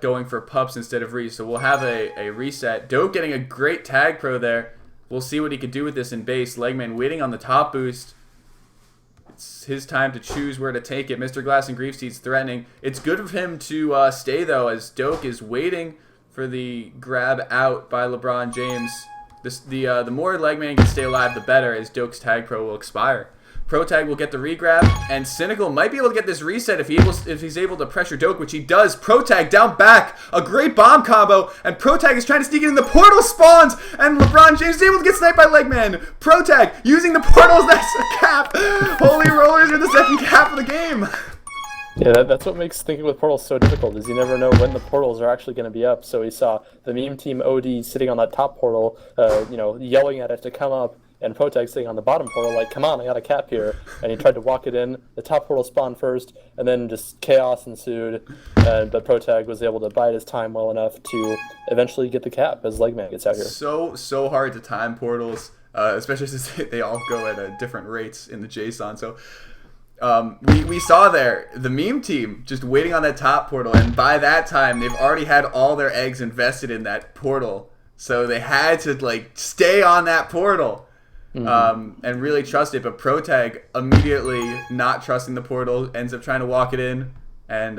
going for pups instead of re. So we'll have a reset. Doke getting a great tag pro there. We'll see what he could do with this in base. Legman waiting on the top boost. It's his time to choose where to take it. Mr. Glass and Grief Seeds threatening. It's good of him to stay, though, as Doke is waiting for the grab out by LeBron James. The more Legman can stay alive, the better, as Doke's tag pro will expire. Protag will get the regrab, and Cynical might be able to get this reset if he's able to pressure Doke, which he does. Protag down back, a great bomb combo, and Protag is trying to sneak it in. The portal spawns, and LeBron James is able to get sniped by Legman. Protag using the portals, that's a cap. Holy Rollers with the second cap of the game. Yeah, that's what makes Thinking with Portals so difficult, is you never know when the portals are actually going to be up. So we saw the meme team OD sitting on that top portal, yelling at it to come up, and Protag sitting on the bottom portal like, come on, I got a cap here. And he tried to walk it in. The top portal spawned first, and then just chaos ensued. But Protag was able to bide his time well enough to eventually get the cap as Legman gets out here. So hard to time portals, especially since they all go at different rates in the JSON. So we saw there the meme team just waiting on that top portal, and by that time they've already had all their eggs invested in that portal. So they had to like stay on that portal and really trust it. But Protag immediately not trusting the portal ends up trying to walk it in and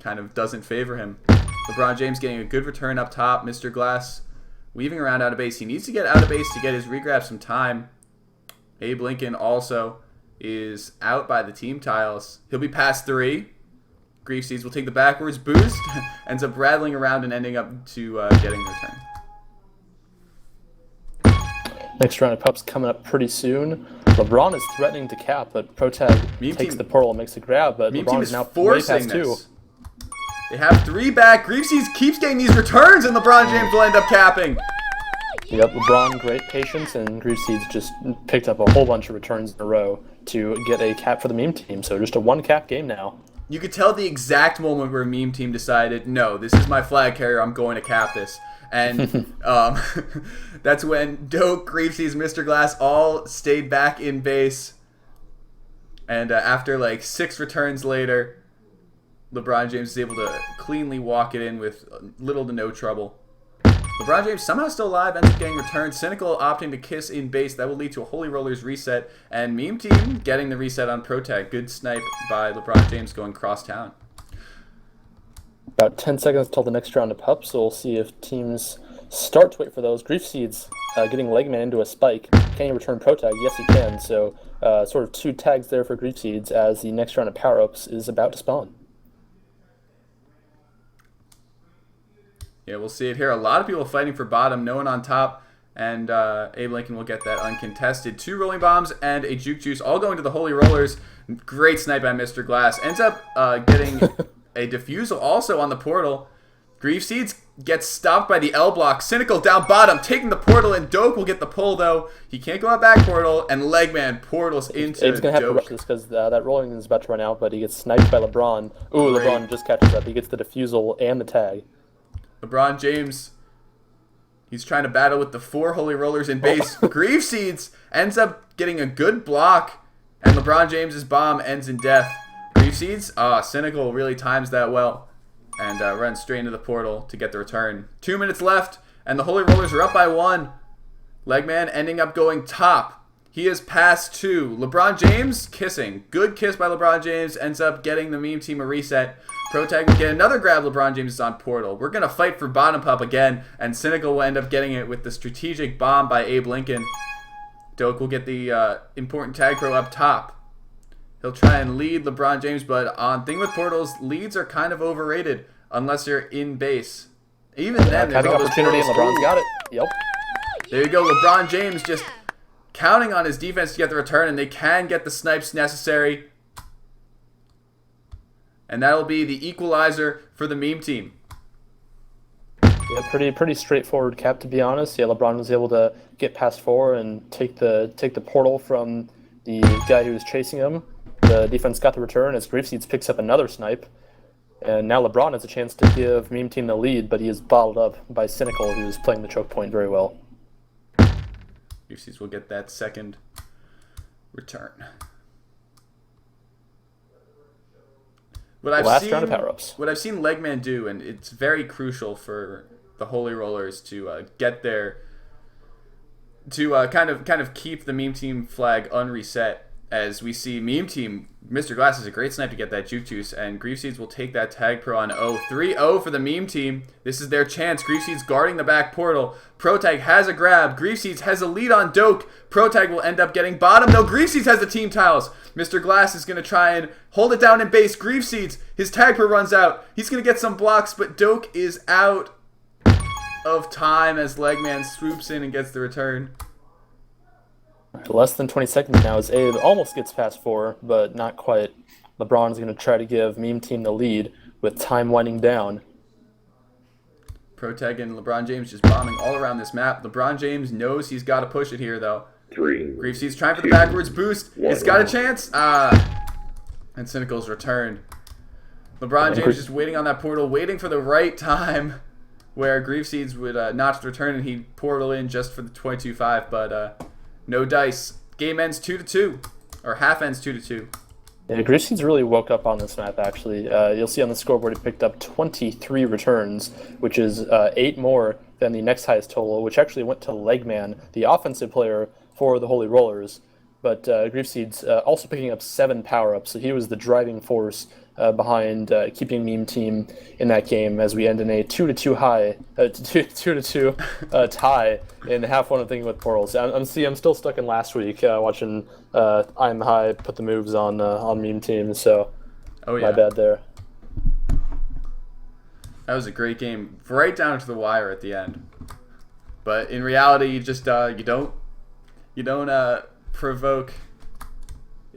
kind of doesn't favor him. LeBron James getting a good return up top. Mr. Glass weaving around out of base. He needs to get out of base to get his regrab some time. Abe Lincoln also is out by the team tiles. He'll be past 3. Grief Seeds will take the backwards boost. Ends up rattling around and ending up to getting the return. Next round of pups coming up pretty soon. LeBron is threatening to cap, but Protag takes the portal and makes the grab, but LeBron is now way past 2. They have 3 back. Grief Seeds keeps getting these returns, and LeBron James will end up capping. Yep, LeBron, great patience, and Grief Seeds just picked up a whole bunch of returns in a row to get a cap for the meme team. So just a 1-cap game now. You could tell the exact moment where meme team decided, no, this is my flag carrier, I'm going to cap this. And that's when Doak, Grief Seeds, Mr. Glass all stayed back in base. And after like 6 returns later, LeBron James is able to cleanly walk it in with little to no trouble. LeBron James somehow still alive, ends up getting returned. Cynical opting to kiss in base. That will lead to a Holy Rollers reset. And Meme Team getting the reset on Protag. Good snipe by LeBron James going cross town. About 10 seconds till the next round of pups, so we'll see if teams start to wait for those. Grief Seeds getting Legman into a spike. Can he return Protag? Yes, he can. So sort of 2 tags there for Grief Seeds as the next round of power-ups is about to spawn. Yeah, we'll see it here. A lot of people fighting for bottom, no one on top, and Abe Lincoln will get that uncontested. 2 rolling bombs and a juke juice, all going to the Holy Rollers. Great snipe by Mr. Glass. Ends up getting a defusal also on the portal. Grief Seeds gets stopped by the L block. Cynical down bottom, taking the portal, and Doak will get the pull though. He can't go out back portal, and Legman portals into Abe's going to have to rush this because that rolling is about to run out, but he gets sniped by LeBron. Ooh, great. LeBron just catches up. He gets the defusal and the tag. LeBron James, he's trying to battle with the 4 Holy Rollers in base. Grief Seeds ends up getting a good block, and LeBron James's bomb ends in death. Grief Seeds, Cynical really times that well, and runs straight into the portal to get the return. 2 minutes left, and the Holy Rollers are up by 1. Legman ending up going top. He is past 2. LeBron James kissing. Good kiss by LeBron James, ends up getting the meme team a reset. Protag will get another grab. LeBron James is on portal. We're going to fight for bottom pup again, and Cynical will end up getting it with the strategic bomb by Abe Lincoln. Doak will get the important tag pro up top. He'll try and lead LeBron James, but on thing with portals, leads are kind of overrated unless you're in base. Even then, there's all those opportunity, and LeBron's got it. Yep. There you go. LeBron James just counting on his defense to get the return, and they can get the snipes necessary. And that'll be the equalizer for the meme team. Yeah, pretty straightforward cap, to be honest. Yeah, LeBron was able to get past 4 and take the portal from the guy who was chasing him. The defense got the return as Grief Seeds picks up another snipe. And now LeBron has a chance to give meme team the lead, but he is bottled up by Cynical, who is playing the choke point very well. Grief Seeds will get that second return. Last round of power-ups. What I've seen Legman do, and it's very crucial for the Holy Rollers to get there, to kind of keep the meme team flag unreset. As we see meme team, Mr. Glass is a great snipe to get that juke juice, and Grief Seeds will take that tag pro on 0. 3-0 for the meme team. This is their chance. Grief Seeds guarding the back portal. Protag has a grab. Grief Seeds has a lead on Doak. Protag will end up getting bottom. No, Grief Seeds has the team tiles. Mr. Glass is going to try and hold it down in base. Grief Seeds, his tag pro runs out. He's going to get some blocks, but Doak is out of time as Legman swoops in and gets the return. Less than 20 seconds now as Abe almost gets past 4, but not quite. LeBron's going to try to give meme team the lead with time winding down. Proteg and LeBron James just bombing all around this map. LeBron James knows he's got to push it here, though. 3. Griefseed's trying for the backwards boost. It's got a chance. And Cynical's returned. LeBron James just waiting on that portal, waiting for the right time where Griefseeds would notch the return, and he'd portal in just for the 22-5, but no dice. Game ends 2-2, or half ends 2-2. Yeah, Griefseeds really woke up on this map, actually. You'll see on the scoreboard he picked up 23 returns, which is 8 more than the next highest total, which actually went to Legman, the offensive player for the Holy Rollers. But Griefseeds also picking up 7 power-ups, so he was the driving force behind keeping Meme Team in that game as we end in a 2-2 tie in half one of Thinking with Portals. I'm still stuck in last week watching I'm High put the moves on Meme Team, so my bad there. That was a great game, right down to the wire at the end. But in reality, you just you don't provoke.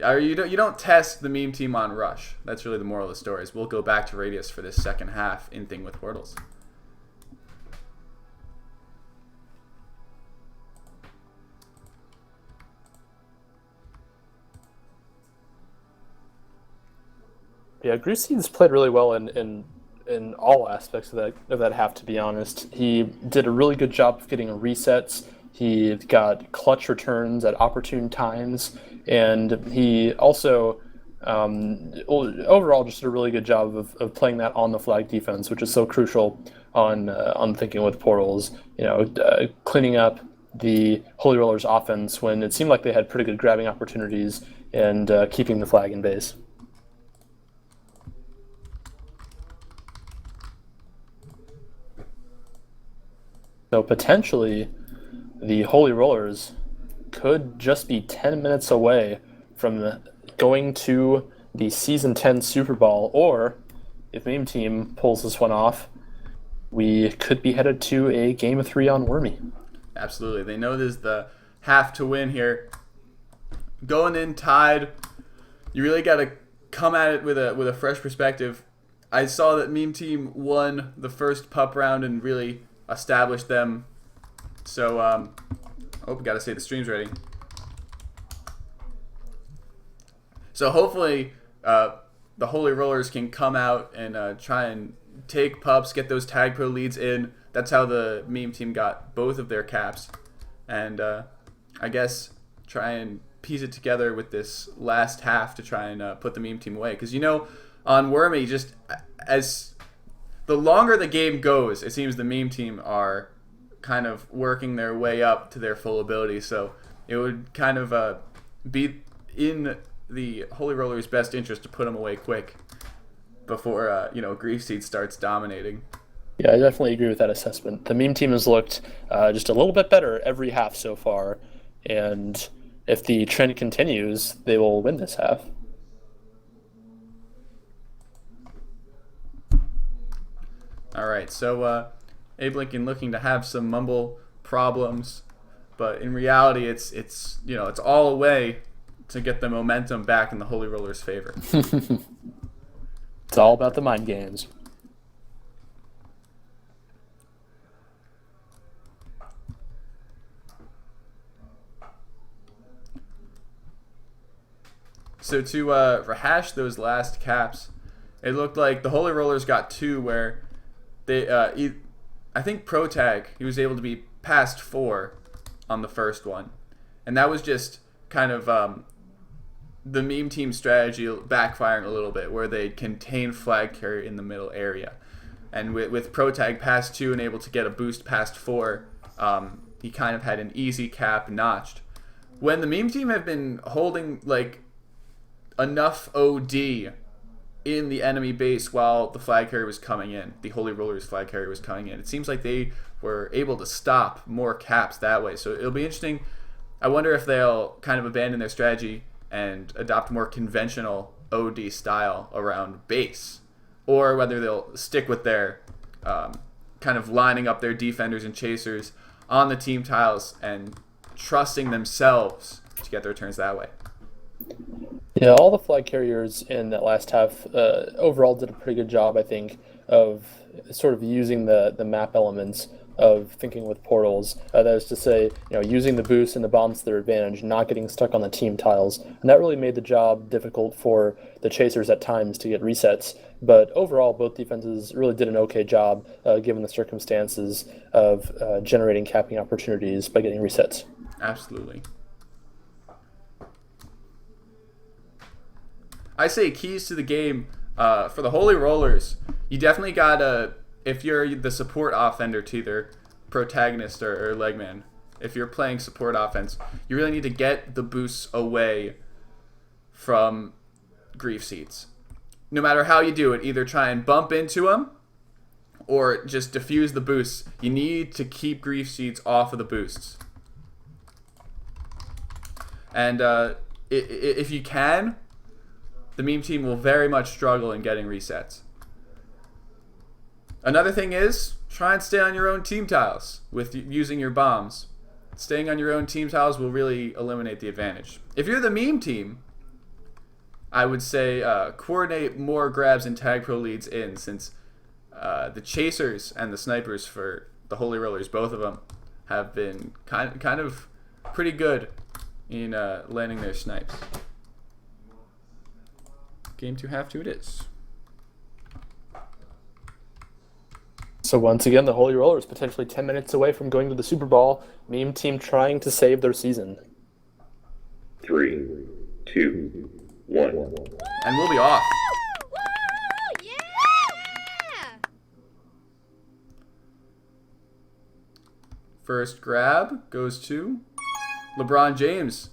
Or you don't test the Meme Team on Rush. That's really the moral of the story. We'll go back to Radius for this second half in Thing with Portals. Yeah, Griefseeds played really well in all aspects of that half, to be honest. He did a really good job of getting resets. He got clutch returns at opportune times, and he also overall just did a really good job of playing that on the flag defense, which is so crucial on Thinking with Portals. Cleaning up the Holy Rollers offense when it seemed like they had pretty good grabbing opportunities and keeping the flag in base. So potentially, the Holy Rollers could just be 10 minutes away from going to the Season 10 Super Bowl, or if Meme Team pulls this one off, we could be headed to a Game of 3 on Wormy. Absolutely. They know there's the half to win here. Going in tied, you really got to come at it with a fresh perspective. I saw that Meme Team won the first pup round and really established them. So, we got to say the stream's ready. So hopefully, the Holy Rollers can come out and try and take pups, get those tag pro leads in. That's how the Meme Team got both of their caps. And I guess try and piece it together with this last half to try and put the Meme Team away. Because, on Wormy, just as the longer the game goes, it seems the Meme Team are kind of working their way up to their full ability. So it would kind of be in the Holy Rollers' best interest to put them away quick before, Griefseed starts dominating. Yeah, I definitely agree with that assessment. The Meme Team has looked just a little bit better every half so far, and if the trend continues, they will win this half. All right, so Abe Lincoln looking to have some mumble problems, but in reality, it's all a way to get the momentum back in the Holy Rollers' favor. It's all about the mind games. So to rehash those last caps, it looked like the Holy Rollers got 2 where they, I think Protag, he was able to be past 4 on the first one. And that was just kind of the Meme Team strategy backfiring a little bit, where they contain flag carrier in the middle area. And with Protag past 2 and able to get a boost past 4, he kind of had an easy cap notched. When the Meme Team have been holding enough OD in the enemy base while the flag carrier was coming in, the Holy Rollers flag carrier was coming in, it seems like they were able to stop more caps that way. So it'll be interesting. I wonder if they'll kind of abandon their strategy and adopt more conventional OD style around base, or whether they'll stick with their kind of lining up their defenders and chasers on the team tiles and trusting themselves to get their turns that way. Yeah, all the flag carriers in that last half overall did a pretty good job, I think, of sort of using the map elements of thinking with portals. That is to say, using the boost and the bombs to their advantage, not getting stuck on the team tiles, and that really made the job difficult for the chasers at times to get resets. But overall, both defenses really did an okay job given the circumstances of generating capping opportunities by getting resets. Absolutely. I say keys to the game for the Holy Rollers. You definitely gotta, if you're the support offender to either protagonist or legman, if you're playing support offense, you really need to get the boosts away from grief seeds. No matter how you do it, either try and bump into them or just diffuse the boosts. You need to keep grief seeds off of the boosts. And if you can, the meme team will very much struggle in getting resets. Another thing is, try and stay on your own team tiles with using your bombs. Staying on your own team tiles will really eliminate the advantage. If you're the meme team, I would say coordinate more grabs and tag pro leads in, since the chasers and the snipers for the Holy Rollers, both of them, have been kind of pretty good in landing their snipes. Game 2, half 2 it is. So once again, the Holy Rollers potentially 10 minutes away from going to the Super Bowl. Meme team trying to save their season. 3, 2, 1. And we'll be off. Yeah! First grab goes to LeBron James.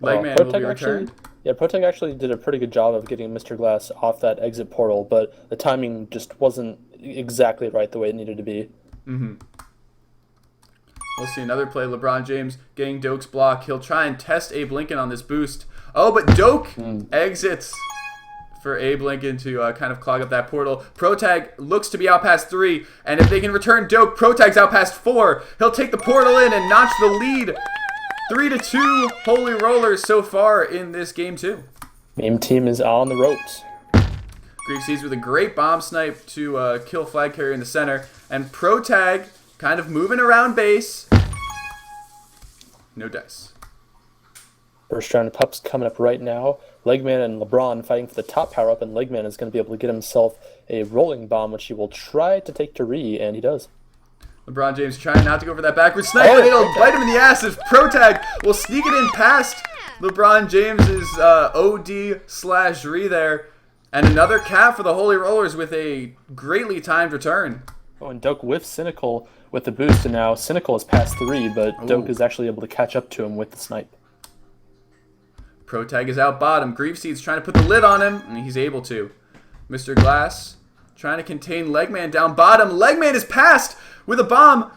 Legman will be returned. Protag actually did a pretty good job of getting Mr. Glass off that exit portal, but the timing just wasn't exactly right the way it needed to be. Mm-hmm. We'll see another play. LeBron James getting Doke's block. He'll try and test Abe Lincoln on this boost. Oh, but Doke exits for Abe Lincoln to kind of clog up that portal. Protag looks to be out past 3, and if they can return Doke, Protag's out past 4. He'll take the portal in and notch the lead. 3-2 Holy Rollers so far in this game 2. Meme team is on the ropes. Grief Seeds with a great bomb snipe to kill flag carrier in the center. And Protag kind of moving around base. No dice. First round of pups coming up right now. Legman and LeBron fighting for the top power up, and Legman is going to be able to get himself a rolling bomb, which he will try to take to Re, and he does. LeBron James trying not to go for that backward snipe, and it'll bite him in the ass if Protag will sneak it in past LeBron James's OD/Re there. And another cap for the Holy Rollers with a greatly timed return. Oh, and Doke whiffs Cynical with the boost, and now Cynical is past 3, but Doke is actually able to catch up to him with the snipe. Protag is out bottom. Grief Seed's trying to put the lid on him, and he's able to. Mr. Glass trying to contain Legman down bottom. Legman is passed with a bomb.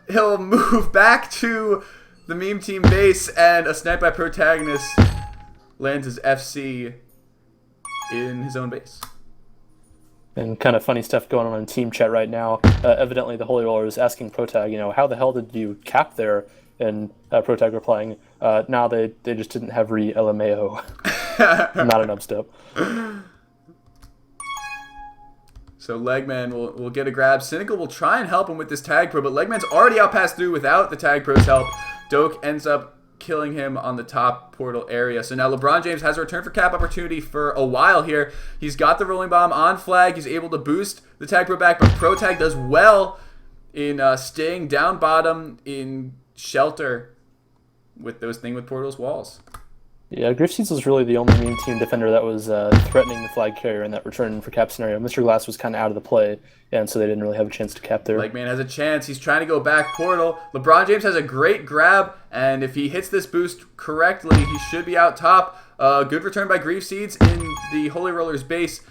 He'll move back to the meme team base, and a snipe by Protagonist lands his FC in his own base. And kind of funny stuff going on in team chat right now. Evidently, the Holy Roller is asking Protag, how the hell did you cap there? And Protag replying, nah, they just didn't have Re LMAO. Not an upstep. So Legman will get a grab. Cynical will try and help him with this tag pro, but Legman's already out past through without the tag pro's help. Doke ends up killing him on the top portal area. So now LeBron James has a return for cap opportunity for a while here. He's got the rolling bomb on flag. He's able to boost the tag pro back, but Protag does well in staying down bottom in shelter with those thing with portals walls. Yeah, Griff Seeds was really the only meme team defender that was threatening the flag carrier in that return for cap scenario. Mr. Glass was kind of out of the play, and so they didn't really have a chance to cap there. Legman has a chance. He's trying to go back portal. LeBron James has a great grab, and if he hits this boost correctly, he should be out top. Good return by Grief Seeds in the Holy Rollers base.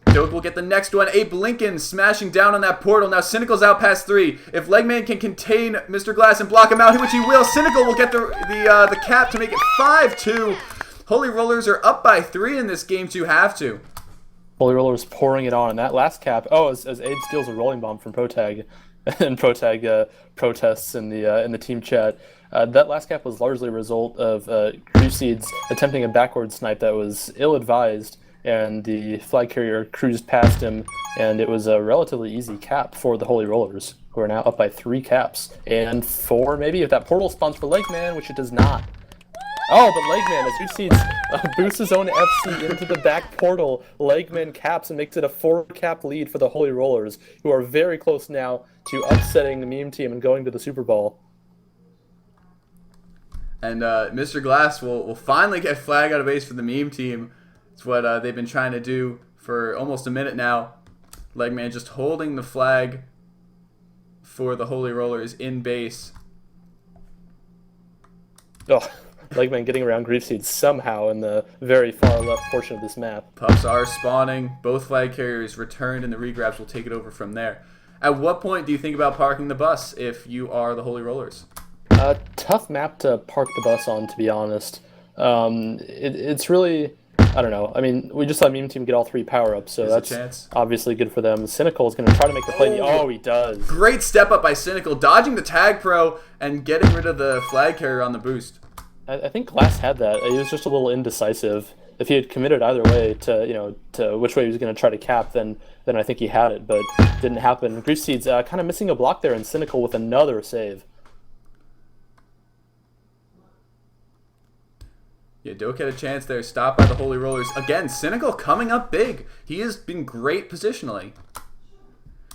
Doke will get the next one. Abe Lincoln smashing down on that portal. Now Cynical's out past 3. If Legman can contain Mr. Glass and block him out, which he will, Cynical will get the cap to make it 5-2. Holy Rollers are up by 3 in this game 2 have to. Holy Rollers pouring it on. And that last cap, as Abe steals a rolling bomb from Protag, and Protag protests in the team chat. That last cap was largely a result of Grief Seeds attempting a backward snipe that was ill-advised, and the flag carrier cruised past him, and it was a relatively easy cap for the Holy Rollers, who are now up by 3 caps. And 4 maybe if that portal spawns for Legman, which it does not. Oh, but Legman, as you see, boosts his own FC into the back portal. Legman caps and makes it a 4-cap lead for the Holy Rollers, who are very close now to upsetting the meme team and going to the Super Bowl. And Mr. Glass will finally get flag out of base for the meme team. It's what they've been trying to do for almost a minute now. Legman just holding the flag for the Holy Rollers in base. Oh, Legman getting around Grief Seed somehow in the very far left portion of this map. Pups are spawning. Both flag carriers returned, and the regrabs will take it over from there. At what point do you think about parking the bus if you are the Holy Rollers? Tough map to park the bus on, to be honest. It's really, I don't know. I mean, we just saw Meme Team get all 3 power-ups, so There's a that's chance. obviously good for them. Cynical is going to try to make the play. Oh, he does. Great step up by Cynical, dodging the tag pro and getting rid of the flag carrier on the boost. I think Glass had that. He was just a little indecisive. If he had committed either way to which way he was going to try to cap, then I think he had it, but didn't happen. Grief Seed's kind of missing a block there, and Cynical with another save. Yeah, Doak had a chance there, stopped by the Holy Rollers. Again, Cynical coming up big. He has been great positionally.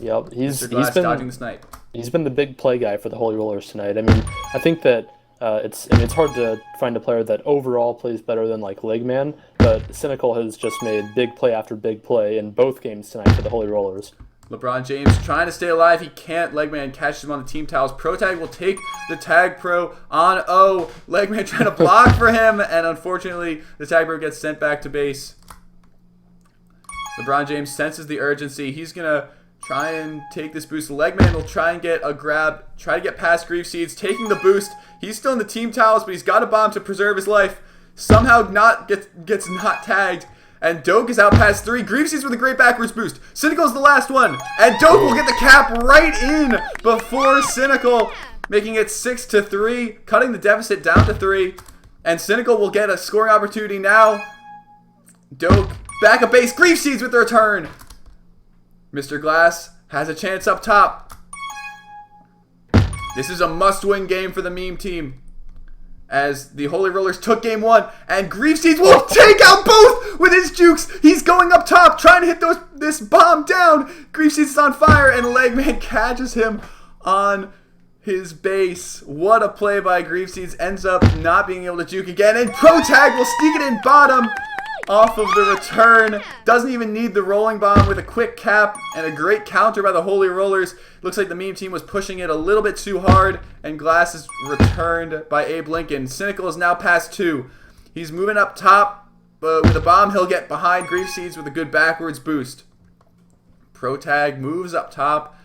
Yep, he's Glass been dodging the snipe. He's been the big play guy for the Holy Rollers tonight. I mean, I think that it's hard to find a player that overall plays better than like Legman, but Cynical has just made big play after big play in both games tonight for the Holy Rollers. LeBron James trying to stay alive. He can't. Legman catches him on the team towels. Pro Tag will take the Tag Pro on O. Legman trying to block for him, and unfortunately, the Tag Pro gets sent back to base. LeBron James senses the urgency. He's going to try and take this boost. Legman will try and get a grab, try to get past Grief Seeds, taking the boost. He's still in the team towels, but he's got a bomb to preserve his life. Somehow gets not tagged. And Doak is out past 3. Grief Seeds with a great backwards boost. Cynical's the last one. And Doak will get the cap right in before Cynical, making it 6-3, cutting the deficit down to 3. And Cynical will get a scoring opportunity now. Doak back at base. Grief Seeds with the return. Mr. Glass has a chance up top. This is a must-win game for the meme team, as the Holy Rollers took game 1, and Grief Seeds will take out both with his jukes. He's going up top, trying to hit this bomb down. Grief Seeds is on fire, and Legman catches him on his base. What a play by Grief Seeds. Ends up not being able to juke again, and Pro Tag will sneak it in bottom off of the return. Doesn't even need the rolling bomb with a quick cap and a great counter by the Holy Rollers. Looks like the meme team was pushing it a little bit too hard, and Glass is returned by Abe Lincoln. Cynical is now past 2. He's moving up top, but with a bomb he'll get behind Grief Seeds with a good backwards boost. Pro Tag moves up top,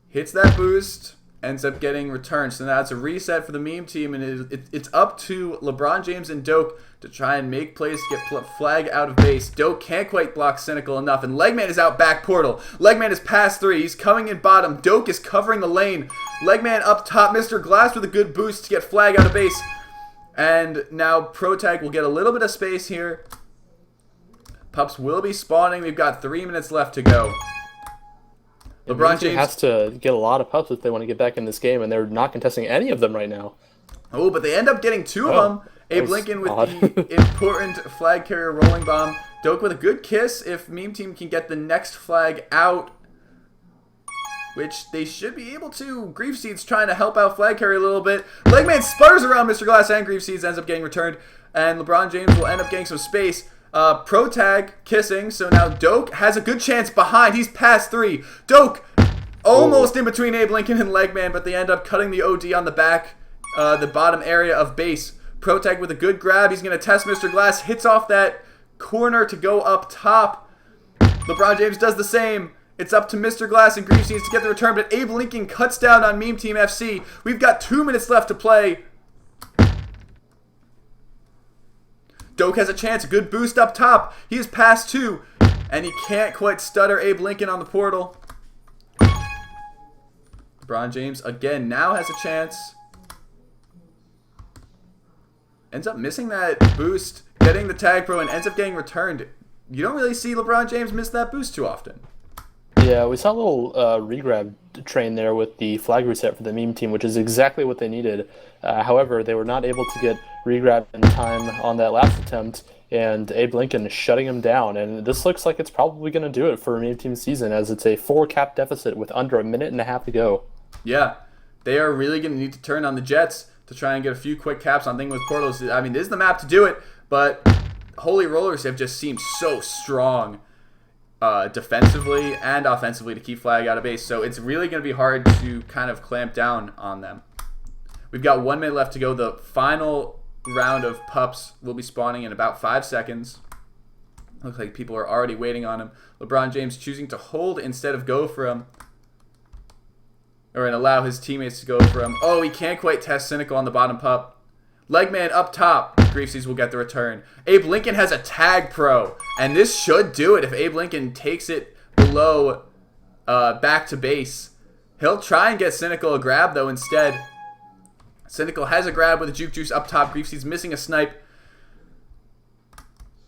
hits that boost, ends up getting returned. So now it's a reset for the meme team, and it's up to LeBron James and Doak to try and make plays to get flag out of base. Doak can't quite block Cynical enough, and Legman is out back portal. Legman is past 3. He's coming in bottom. Doak is covering the lane. Legman up top. Mr. Glass with a good boost to get flag out of base. And now Pro Tag will get a little bit of space here. Pups will be spawning. We've got 3 minutes left to go. LeBron James has to get a lot of pups if they want to get back in this game, and they're not contesting any of them right now. Oh, but they end up getting 2 of them. Abe Lincoln with the important flag carrier rolling bomb. Doak with a good kiss if meme team can get the next flag out, which they should be able to. Grief Seeds trying to help out flag carrier a little bit. Legman sputters around Mr. Glass, and Grief Seeds ends up getting returned, and LeBron James will end up getting some space. Pro Tag kissing, so now Doak has a good chance behind. He's past 3. Doak almost in between Abe Lincoln and Legman, but they end up cutting the OD on the back, the bottom area of base. Pro Tag with a good grab. He's going to test Mr. Glass. Hits off that corner to go up top. LeBron James does the same. It's up to Mr. Glass and Grief Seeds to get the return, but Abe Lincoln cuts down on Meme Team FC. We've got 2 minutes left to play. Doak has a chance. A good boost up top. He is past 2, and he can't quite stutter Abe Lincoln on the portal. LeBron James again now has a chance. Ends up missing that boost, getting the tag pro, and ends up getting returned. you don't really see LeBron James miss that boost too often. Yeah, we saw a little regrab train there with the flag reset for the meme team, which is exactly what they needed. However, they were not able to get regrab in time on that last attempt, and Abe Lincoln shutting him down. And this looks like it's probably going to do it for a meme team season, as it's a 4-cap deficit with under a minute and a half to go. Yeah, they are really going to need to turn on the Jets to try and get a few quick caps on thing with portals. I mean, this is the map to do it, but Holy Rollers have just seemed so strong defensively and offensively to keep flag out of base. So it's really going to be hard to kind of clamp down on them. We've got 1 minute left to go. The final round of pups will be spawning in about 5 seconds. Looks like people are already waiting on him. LeBron James choosing to hold instead of go for him. Or and allow his teammates to go for him. Oh, he can't quite test Cynical on the bottom pup. Legman up top. Griefsies will get the return. Abe Lincoln has a tag pro. And this should do it if Abe Lincoln takes it below back to base. He'll try and get Cynical a grab, though, instead. Cynical has a grab with a Juke Juice up top. Griefsies missing a snipe.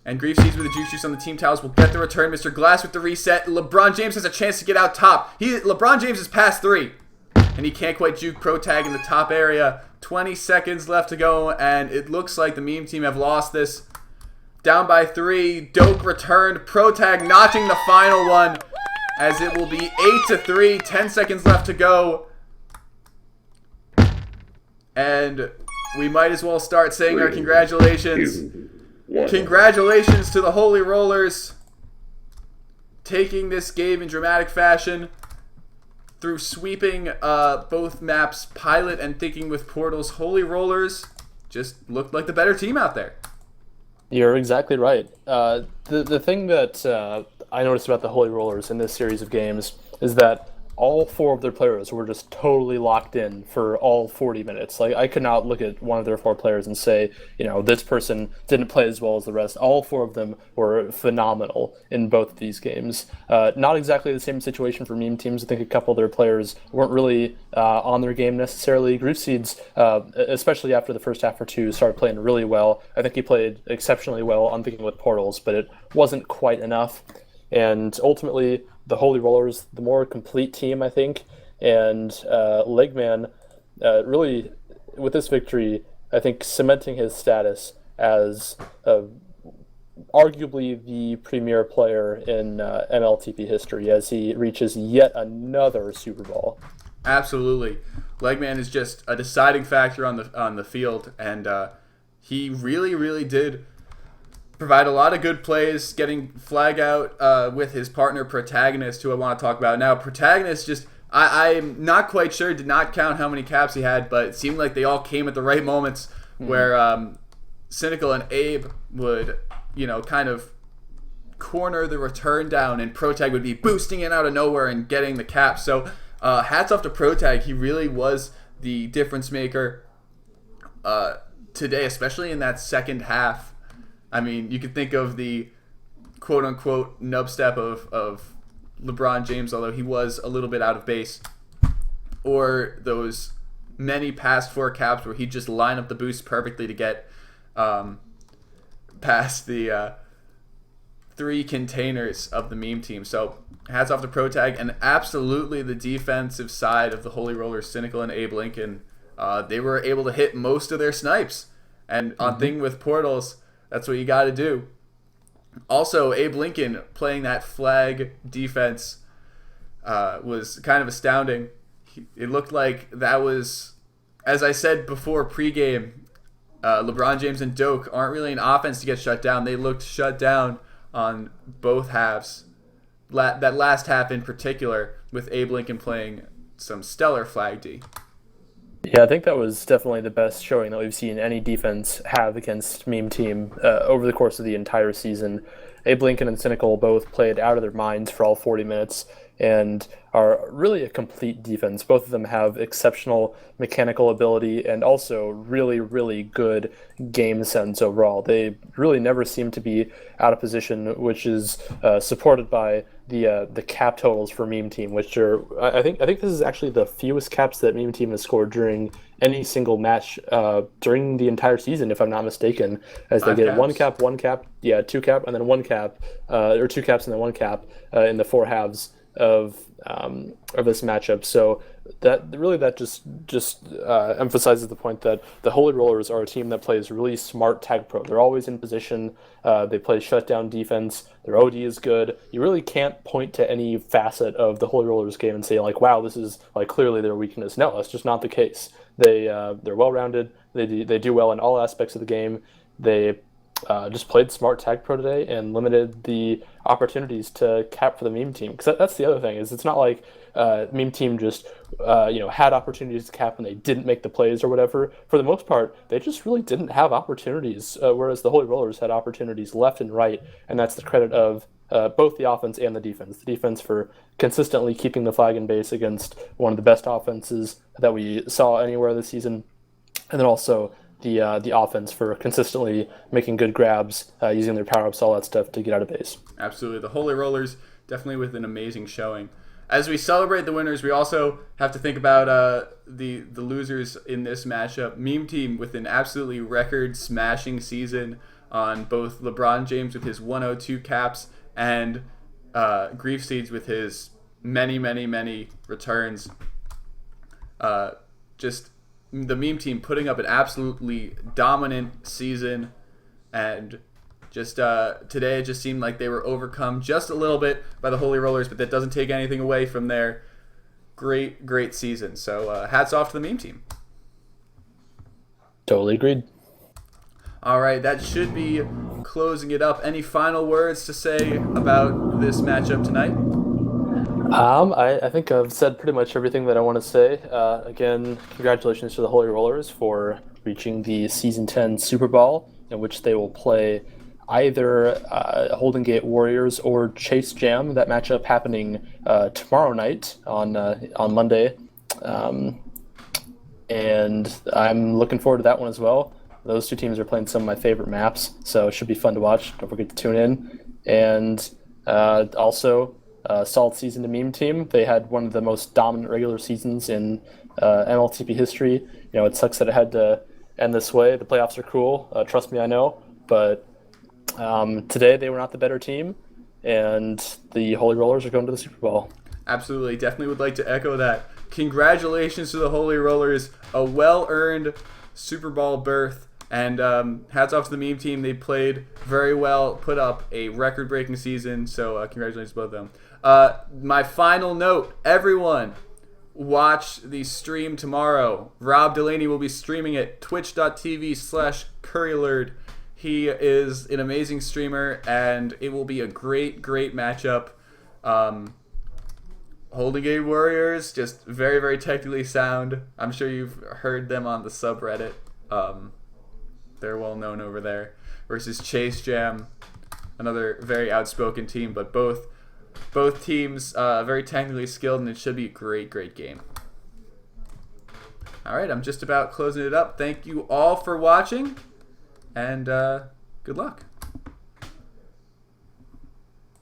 And Griefsies with a Juke Juice on the team towels will get the return. Mr. Glass with the reset. LeBron James has a chance to get out top. LeBron James is past 3. And he can't quite juke pro tag in the top area. 20 seconds left to go, and it looks like the meme team have lost this. Down by 3. Doak returned. Pro tag notching the final one, as it will be 8-3. 10 seconds left to go. And we might as well start saying our congratulations. 2, 1. Congratulations to the Holy Rollers, taking this game in dramatic fashion through sweeping both maps, Pilot and Thinking with Portals. Holy Rollers just looked like the better team out there. You're exactly right. The thing that I noticed about the Holy Rollers in this series of games is that all 4 of their players were just totally locked in for all 40 minutes. Like, I could not look at one of their 4 players and say, this person didn't play as well as the rest. All 4 of them were phenomenal in both of these games. Not exactly the same situation for meme teams. I think a couple of their players weren't really on their game necessarily. Griefseeds, especially after the first half or 2, started playing really well. I think he played exceptionally well on Thinking with Portals, but it wasn't quite enough. And ultimately, the Holy Rollers, the more complete team, I think. And Legman, really, with this victory, I think cementing his status as arguably the premier player in MLTP history as he reaches yet another Super Bowl. Absolutely. Legman is just a deciding factor on the field, and he really, really did provide a lot of good plays, getting flag out with his partner Protagonist, who I want to talk about now. Protagonist just, I'm not quite sure, did not count how many caps he had, but it seemed like they all came at the right moments where Cynical and Abe would, kind of corner the return down, and Protag would be boosting in out of nowhere and getting the cap. So hats off to Protag. He really was the difference maker today, especially in that second half. I mean, you could think of the quote-unquote nub step of LeBron James, although he was a little bit out of base, or those many past 4 caps where he'd just line up the boost perfectly to get past the 3 containers of the meme team. So hats off to Protag, and absolutely the defensive side of the Holy Rollers, Cynical and Abe Lincoln. They were able to hit most of their snipes, and on Thing with Portals, that's what you got to do. Also, Abe Lincoln playing that flag defense was kind of astounding. It looked like that was, as I said before pregame, LeBron James and Doak aren't really an offense to get shut down. They looked shut down on both halves. That last half in particular, with Abe Lincoln playing some stellar flag D. Yeah, I think that was definitely the best showing that we've seen any defense have against meme team over the course of the entire season. Abe Lincoln and Cynical both played out of their minds for all 40 minutes, and are really a complete defense. Both of them have exceptional mechanical ability and also really, really good game sense overall. They really never seem to be out of position, which is supported by the cap totals for Meme Team, which are I think this is actually the fewest caps that Meme Team has scored during any single match during the entire season, if I'm not mistaken, as they get caps. one cap, yeah, two cap, and then one cap, or two caps and then one cap in the four halves of this matchup. So that just emphasizes the point that the Holy Rollers are a team that plays really smart tag pro. They're always in position. They play shutdown defense. Their OD is good. You really can't point to any facet of the Holy Rollers game and say like, wow, this is like clearly their weakness. No, that's just not the case. They're well rounded. They do well in all aspects of the game. They just played smart tag pro today and limited the opportunities to cap for the Meme Team. Because that's the other thing, is it's not like Meme Team just had opportunities to cap and they didn't make the plays or whatever. For the most part, they just really didn't have opportunities, whereas the Holy Rollers had opportunities left and right, and that's the credit of both the offense and the defense. The defense for consistently keeping the flag in base against one of the best offenses that we saw anywhere this season, and then also the offense for consistently making good grabs, using their power-ups, all that stuff to get out of base. Absolutely. The Holy Rollers definitely with an amazing showing. As we celebrate the winners, we also have to think about the losers in this matchup. Meme Team with an absolutely record-smashing season on both LeBron James with his 102 caps and Grief Seeds with his many, many, many returns. Just the Meme Team putting up an absolutely dominant season, and just today it just seemed like they were overcome just a little bit by the Holy Rollers, but that doesn't take anything away from their great season. So hats off to the Meme Team. Totally agreed. All right, that should be closing it up. Any final words to say about this matchup tonight? I think I've said pretty much everything that I want to say. Again, congratulations to the Holy Rollers for reaching the Season 10 Super Bowl, in which they will play either Holden Gate Warriors or Chase Jam. That matchup happening tomorrow night on Monday, and I'm looking forward to that one as well. Those two teams are playing some of my favorite maps, so it should be fun to watch. Don't forget to tune in. And also, solid season to Meme Team. They had one of the most dominant regular seasons in MLTP history. You know, it sucks that it had to end this way. The playoffs are cool. Trust me, I know. But today they were not the better team, and the Holy Rollers are going to the Super Bowl. Absolutely. Definitely would like to echo that. Congratulations to the Holy Rollers. A well-earned Super Bowl berth. And hats off to the Meme Team. They played very well, put up a record-breaking season. So congratulations to both of them. My final note, everyone, watch the stream tomorrow. Rob Delaney will be streaming at twitch.tv/CurryLurd. He is an amazing streamer, and it will be a great matchup. Holden Gate Warriors, just very, very technically sound. I'm sure you've heard them on the subreddit. They're well known over there. Versus Chase Jam, another very outspoken team, but both teams very technically skilled, and it should be a great game. All right, I'm just about closing it up. Thank you all for watching, and good luck.